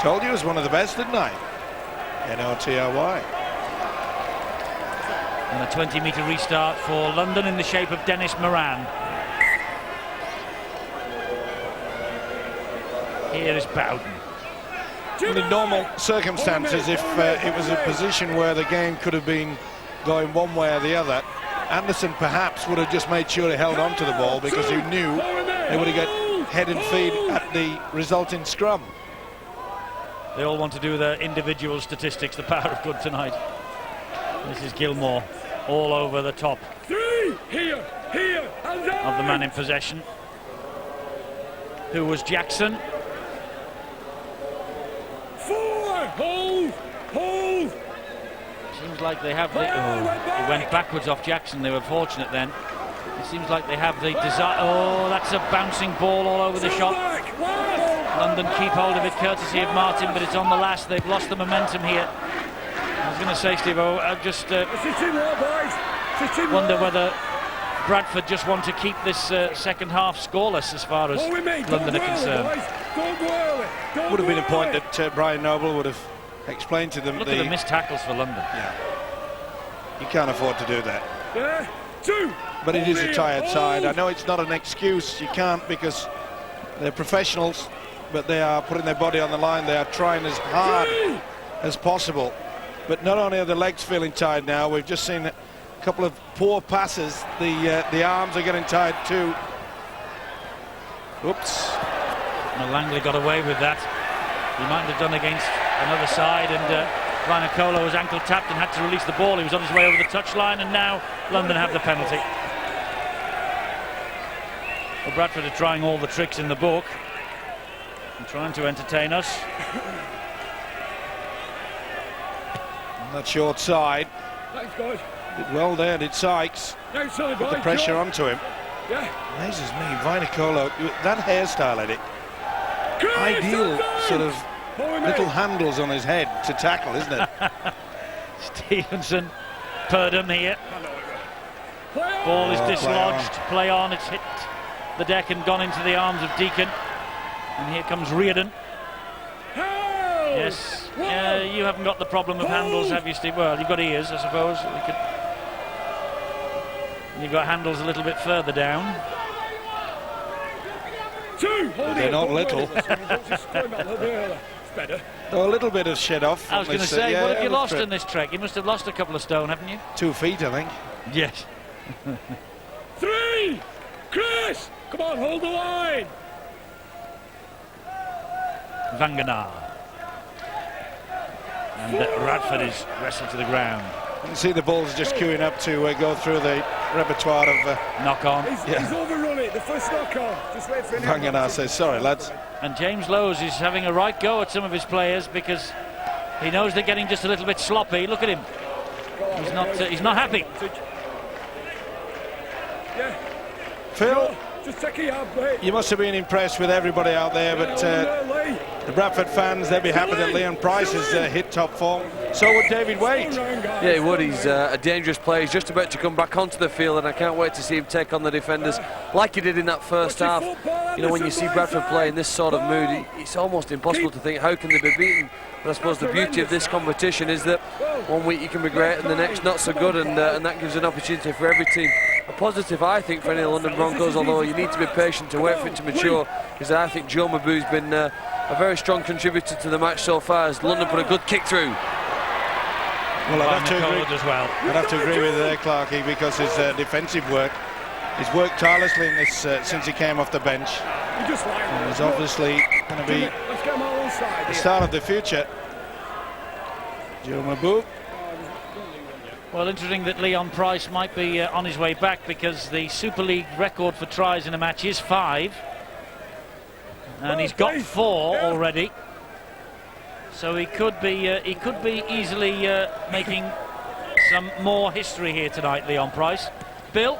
Told you it was one of the best, didn't I? N-O-T-R-Y. And a 20-metre restart for London in the shape of Dennis Moran. Here is Bowden. In normal circumstances, if it was a position where the game could have been going one way or the other, Anderson perhaps would have just made sure he held on to the ball because he knew they would have got head and feet at the resulting scrum. They all want to do their individual statistics, the power of good tonight. This is Gilmore, all over the top of the man in possession, who was Jackson. Hold! Seems like they have the... he went backwards off Jackson. They were fortunate then. It seems like they have the desire... Oh, that's a bouncing ball all over the shop. London keep hold of it, courtesy of Martin, but it's on the last. They've lost the momentum here. I was going to say, Steve-O, I just wonder whether Bradford just want to keep this second half scoreless as far as London are concerned. Would have been a point that Brian Noble would have explained to them. Look at the missed tackles for London. Yeah. You can't afford to do that. But it is a tired side. I know it's not an excuse. You can't, because they're professionals, but they are putting their body on the line. They are trying as hard as possible. But not only are the legs feeling tired now, we've just seen a couple of poor passes. The arms are getting tired too. Oops. Well, Langley got away with that. He might have done against another side, and Vainikolo was ankle tapped and had to release the ball. He was on his way over the touchline, and now London have the penalty. Well, Bradford are trying all the tricks in the book and trying to entertain us. On that short side. Thanks, guys. Did well there, did Sykes. Put the pressure onto him. Yeah. Amazes me, Vainikolo, that hairstyle, Eddie. Ideal sort of little handles on his head to tackle, isn't it? Stevenson, Purdom here. Ball is dislodged. Play on. It's hit the deck and gone into the arms of Deacon. And here comes Reardon. Yes. You haven't got the problem of handles, have you, Steve? Well, you've got ears, I suppose. You've got handles a little bit further down. They're not little. Oh, a little bit of shed off. I was going to say, what have you lost in this trek? You must have lost a couple of stone, haven't you? 2 feet, I think. Yes. 3, Chris! Chris, come on, hold the line. Vanganar. And Bradford is wrestled to the ground. You can see the Bulls just queuing up to go through the repertoire of Knock on. He's overrun it, the first knock on. Just wait for him. Vanganar says, sorry lads. And James Lowes is having a right go at some of his players because he knows they're getting just a little bit sloppy. Look at him. He's not happy. Yeah. Phil, just take a yard, mate. you must have been impressed with everybody out there, but the Bradford fans, they'll be happy that Leon Price has hit top form. So would David Waite. Yeah, he would. He's a dangerous player. He's just about to come back onto the field, and I can't wait to see him take on the defenders like he did in that first half. You know, when you see Bradford play in this sort of mood, it's almost impossible to think how can they be beaten. But I suppose the beauty of this competition is that one week you can be great and the next not so good, and that gives an opportunity for every team. A positive, I think, for any of the London Broncos, although you need to be patient to wait for it to mature, is that I think Joe Mabu's been a very strong contributor to the match so far, as London put a good kick through. Well, I'd have to agree with Clarkey, because his defensive work, he's worked tirelessly in this since he came off the bench. And he's obviously going to be the start of the future. Joe Mabu. Well, interesting that Leon Price might be on his way back, because the Super League record for tries in a match is 5. And he's got 4 already. So he could be easily making some more history here tonight, Leon Price. Bill?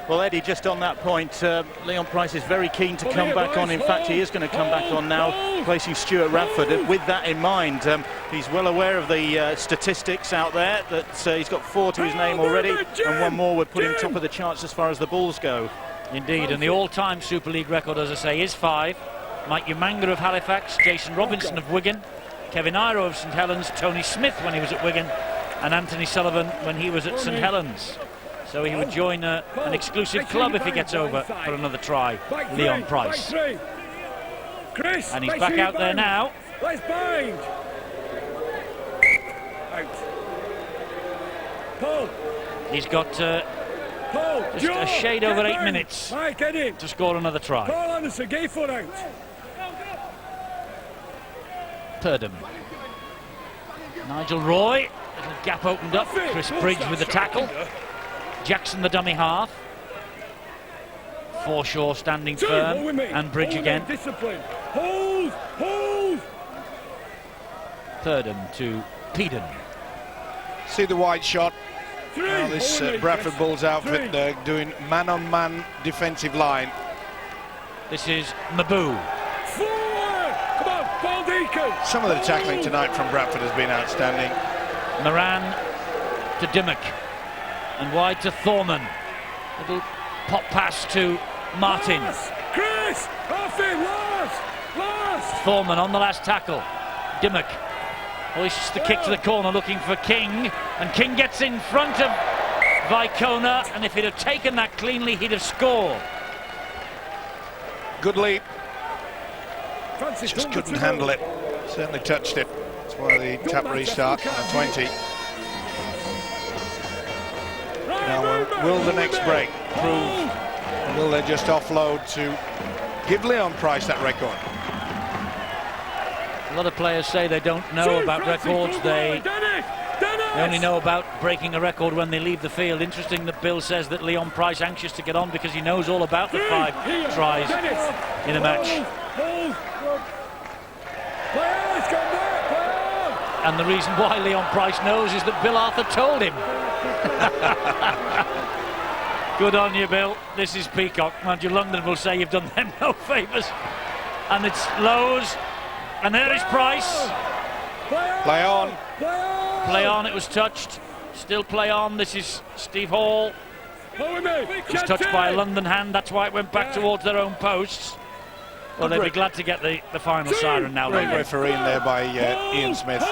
Well, Eddie, just on that point, Leon Price is very keen to come back on. In fact, he is going to come back on now, placing Stuart Radford. With that in mind, he's well aware of the statistics out there, that he's got 4 to his name already, and 1 more would put him top of the charts as far as the Bulls go. Indeed, and the all-time Super League record, as I say, is 5. Mike Umanga of Halifax, Jason Robinson of Wigan, Kevin Iro of St Helens, Tony Smith when he was at Wigan, and Anthony Sullivan when he was at St Helens. So he would join an exclusive club if he gets over for another try, Leon Price. And he's back out there now. Let's bind. Out. Paul. He's got just a shade over 8 minutes to score another try. Paul Anderson, get your foot out. Purdom. Nigel Roy, little gap opened up. Chris Bridge with the tackle. Jackson the dummy half. Forshaw standing firm, and Bridge again. Discipline. Hold, hold. Purdom to Peden. See the wide shot. Now this Bradford Bulls outfit, they're doing man-on-man defensive line. This is Mabu. Come on, Paul Deacon. Some of the tackling tonight from Bradford has been outstanding. Moran to Dimmock. And wide to Thorman. Little pop pass to Martin. Chris, off it, last. Thorman on the last tackle. Dimmock hoists the kick to the corner, looking for King, and King gets in front of Vicona, and if he'd have taken that cleanly, he'd have scored. Good leap. Just couldn't handle it. Certainly touched it. That's why the tap restart on a 20. Now, will the next break prove, or will they just offload to give Leon Price that record? A lot of players say they don't know about records. They only know about breaking a record when they leave the field. Interesting that Bill says that Leon Price anxious to get on because he knows all about the 5 tries in a match. And the reason why Leon Price knows is that Bill Arthur told him. Good on you, Bill. This is Peacock. Mind you, London will say you've done them no favours. And it's Lowes. And there is Price. Play on. Play on, it was touched. Still play on, this is Steve Hall. He's touched by a London hand, that's why it went back towards their own posts. Well, they'd be glad to get the final siren now. Great refereeing there by Ian Smith. Get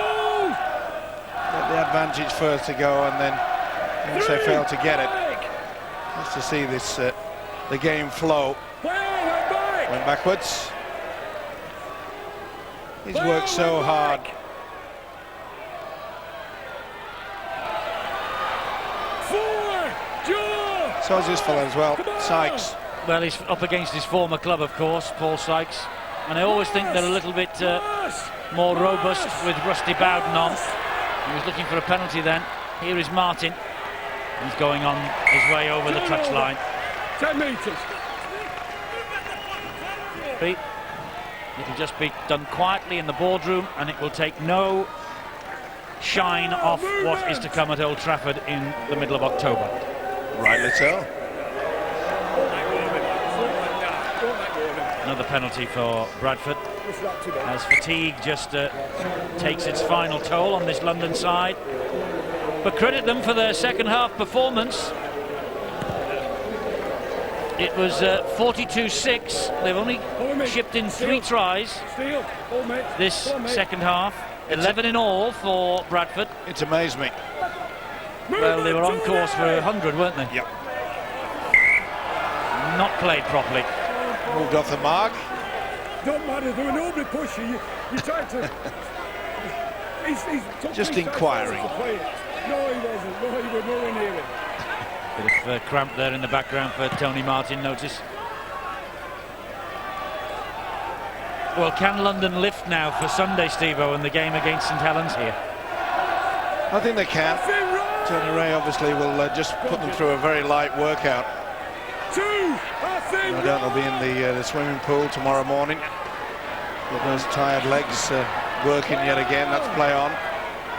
the advantage first to go, and then once they fail to get it, just to see this the game flow. Went backwards. He's worked so hard. So is this fella as well, Sykes. Well, he's up against his former club, of course, Paul Sykes, and I always think they're a little bit more robust with Rusty Bowden on. He was looking for a penalty then. Here is Martin. He's going on his way over the touchline. 10 metres. It'll just be done quietly in the boardroom, and it will take no shine off what is to come at Old Trafford in the middle of October. Rightly so. Another penalty for Bradford, as fatigue just takes its final toll on this London side. But credit them for their second half performance. It was 42-6. They've only chipped in 3 tries this second half. 11 in all for Bradford. It's amazed me. Well, they were on course for 100, weren't they? Yep. Not played properly. Moved off the mark. Don't matter, there were nobody pushing you. You tried to. he's Just inquiring. No, he wasn't. No, he was nowhere near it. Bit of cramp there in the background for Tony Martin, notice. Well, can London lift now for Sunday, Steve-O, in the game against St Helens here? I think they can. Tony Ray obviously will just put them through a very light workout. No doubt they'll be in the swimming pool tomorrow morning. With those tired legs working yet again. That's play on.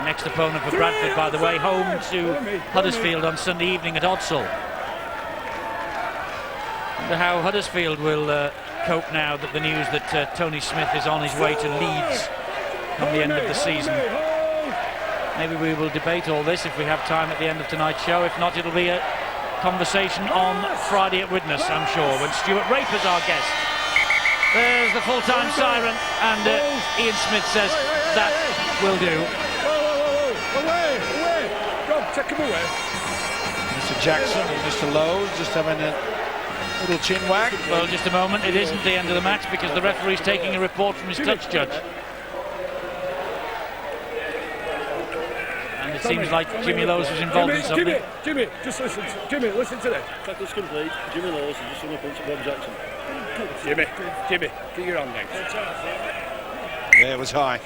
Next opponent for Bradford, by the way, home to Huddersfield on Sunday evening at Odsall. Wonder how Huddersfield will cope now that the news that Tony Smith is on his way to Leeds come the end of the season. Maybe we will debate all this if we have time at the end of tonight's show. If not, it'll be a conversation on Friday at Widnes, I'm sure, when Stuart Raper's our guest. There's the full-time siren, and Ian Smith says that will do. Away! Rob, take him away. Mr. Jackson and Mr. Lowe just having a little chin wag. Well, just a moment. It isn't the end of the match because the referee's taking a report from his touch judge. And it seems like Jimmy Lowes was involved in something. Jimmy, just listen. Jimmy, listen to this. Tackle's complete. Jimmy Lowes has just done a punch at Bob Jackson. Jimmy, get your hand down. Yeah, it was high.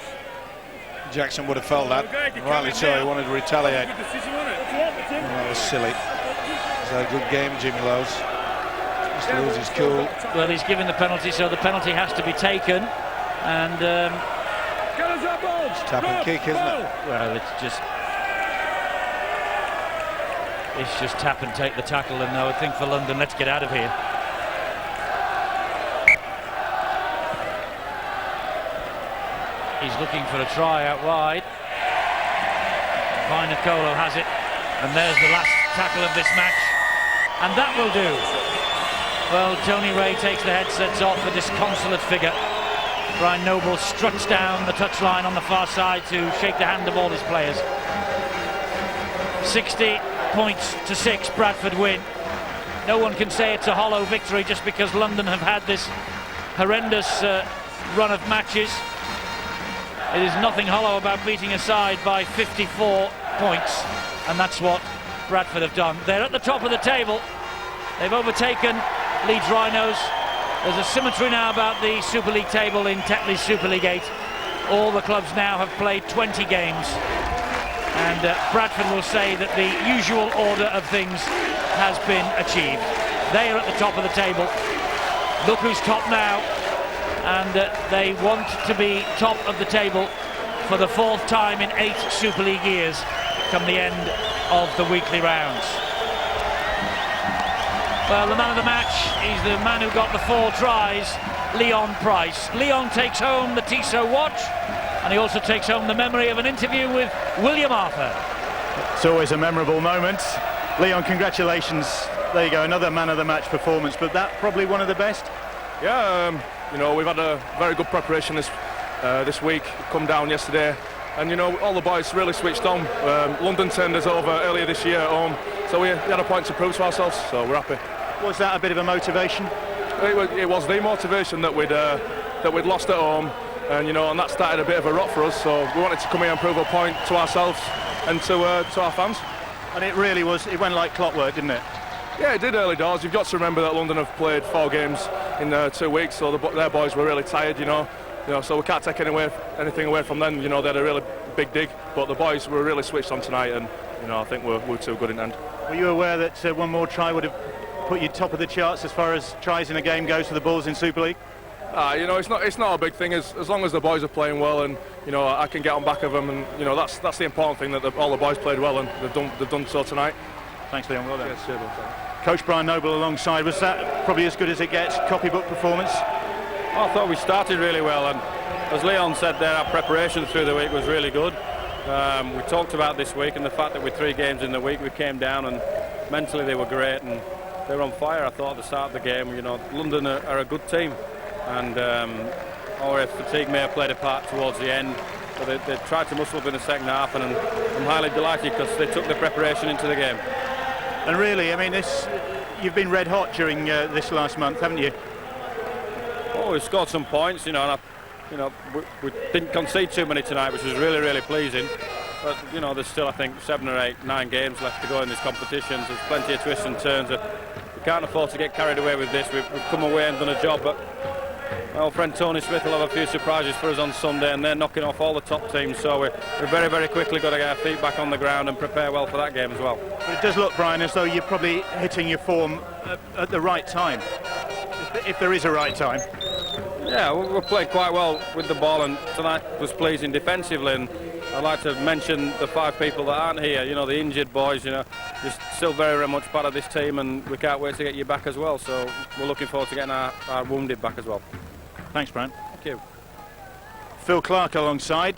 Jackson would have felt that. Rightly so, he wanted to retaliate. Well, that was silly. He's had a good game, Jimmy Lowes. Just to lose his cool. Well, he's given the penalty, so the penalty has to be taken. And it's tap and kick, isn't it? well, it's just tap and take the tackle. And I would think for London, let's get out of here. He's looking for a try out wide. Vinacolo has it, and there's the last tackle of this match, and that will do. Well, Tony Ray takes the headsets off, a disconsolate figure. Brian Noble struts down the touchline on the far side to shake the hand of all his players. 60 points to 6, Bradford win. No one can say it's a hollow victory just because London have had this horrendous run of matches. It is nothing hollow about beating a side by 54 points, and that's what Bradford have done. They're at the top of the table. They've overtaken Leeds Rhinos. There's a symmetry now about the Super League table in Tetley's Super League 8. All the clubs now have played 20 games, and Bradford will say that the usual order of things has been achieved. They are at the top of the table. Look who's top now. And they want to be top of the table for the 4th time in 8 Super League years come the end of the weekly rounds. Well, the man of the match is the man who got the 4 tries, Leon Price. Leon takes home the Tissot watch, and he also takes home the memory of an interview with William Arthur. It's always a memorable moment. Leon, congratulations. There you go, another man of the match performance, but that probably one of the best? Yeah, you know, we've had a very good preparation this week. Come down yesterday, and you know, all the boys really switched on. London turned us over earlier this year at home, so we had a point to prove to ourselves, so we're happy. Was that a bit of a motivation? It was the motivation that we'd lost at home, and you know, and that started a bit of a rot for us. So we wanted to come here and prove a point to ourselves and to our fans. And it really was. It went like clockwork, didn't it? Yeah, it did early doors. You've got to remember that London have played 4 games in 2 weeks, so their boys were really tired, you know, so we can't take anything away from them. You know, they had a really big dig, but the boys were really switched on tonight, and you know, I think we're too good in the end. Were you aware that one more try would have put you top of the charts as far as tries in a game goes for the Bulls in Super League? You know, it's not a big thing as long as the boys are playing well, and you know, I can get on back of them, and you know, that's the important thing, that all the boys played well, and they've done so tonight. Thanks, Leon. Well done. Yes, sure, Coach Brian Noble alongside. Was that probably as good as it gets? Copybook performance? I thought we started really well, and as Leon said there, our preparation through the week was really good. We talked about this week and the fact that with 3 games in the week we came down, and mentally they were great and they were on fire. I thought at the start of the game, you know, London are a good team, and our fatigue may have played a part towards the end, but they tried to muscle up in the second half, and I'm highly delighted because they took the preparation into the game. And really, I mean, you've been red hot during this last month, haven't you? Oh, we've scored some points, you know, and we didn't concede too many tonight, which was really, really pleasing. But you know, there's still, I think, 7 or 8, 9 games left to go in these competitions. There's plenty of twists and turns. We can't afford to get carried away with this. We've come away and done a job, but my old friend Tony Smith will have a few surprises for us on Sunday, and they're knocking off all the top teams, so we're very, very quickly got to get our feet back on the ground and prepare well for that game as well. But it does look, Brian, as though you're probably hitting your form at the right time, if there is a right time. Yeah, we played quite well with the ball, and tonight was pleasing defensively, and I'd like to mention the 5 people that aren't here, you know, the injured boys, you know, you're still very, very much part of this team, and we can't wait to get you back as well, so we're looking forward to getting our wounded back as well. Thanks, Brian. Thank you. Phil Clark alongside.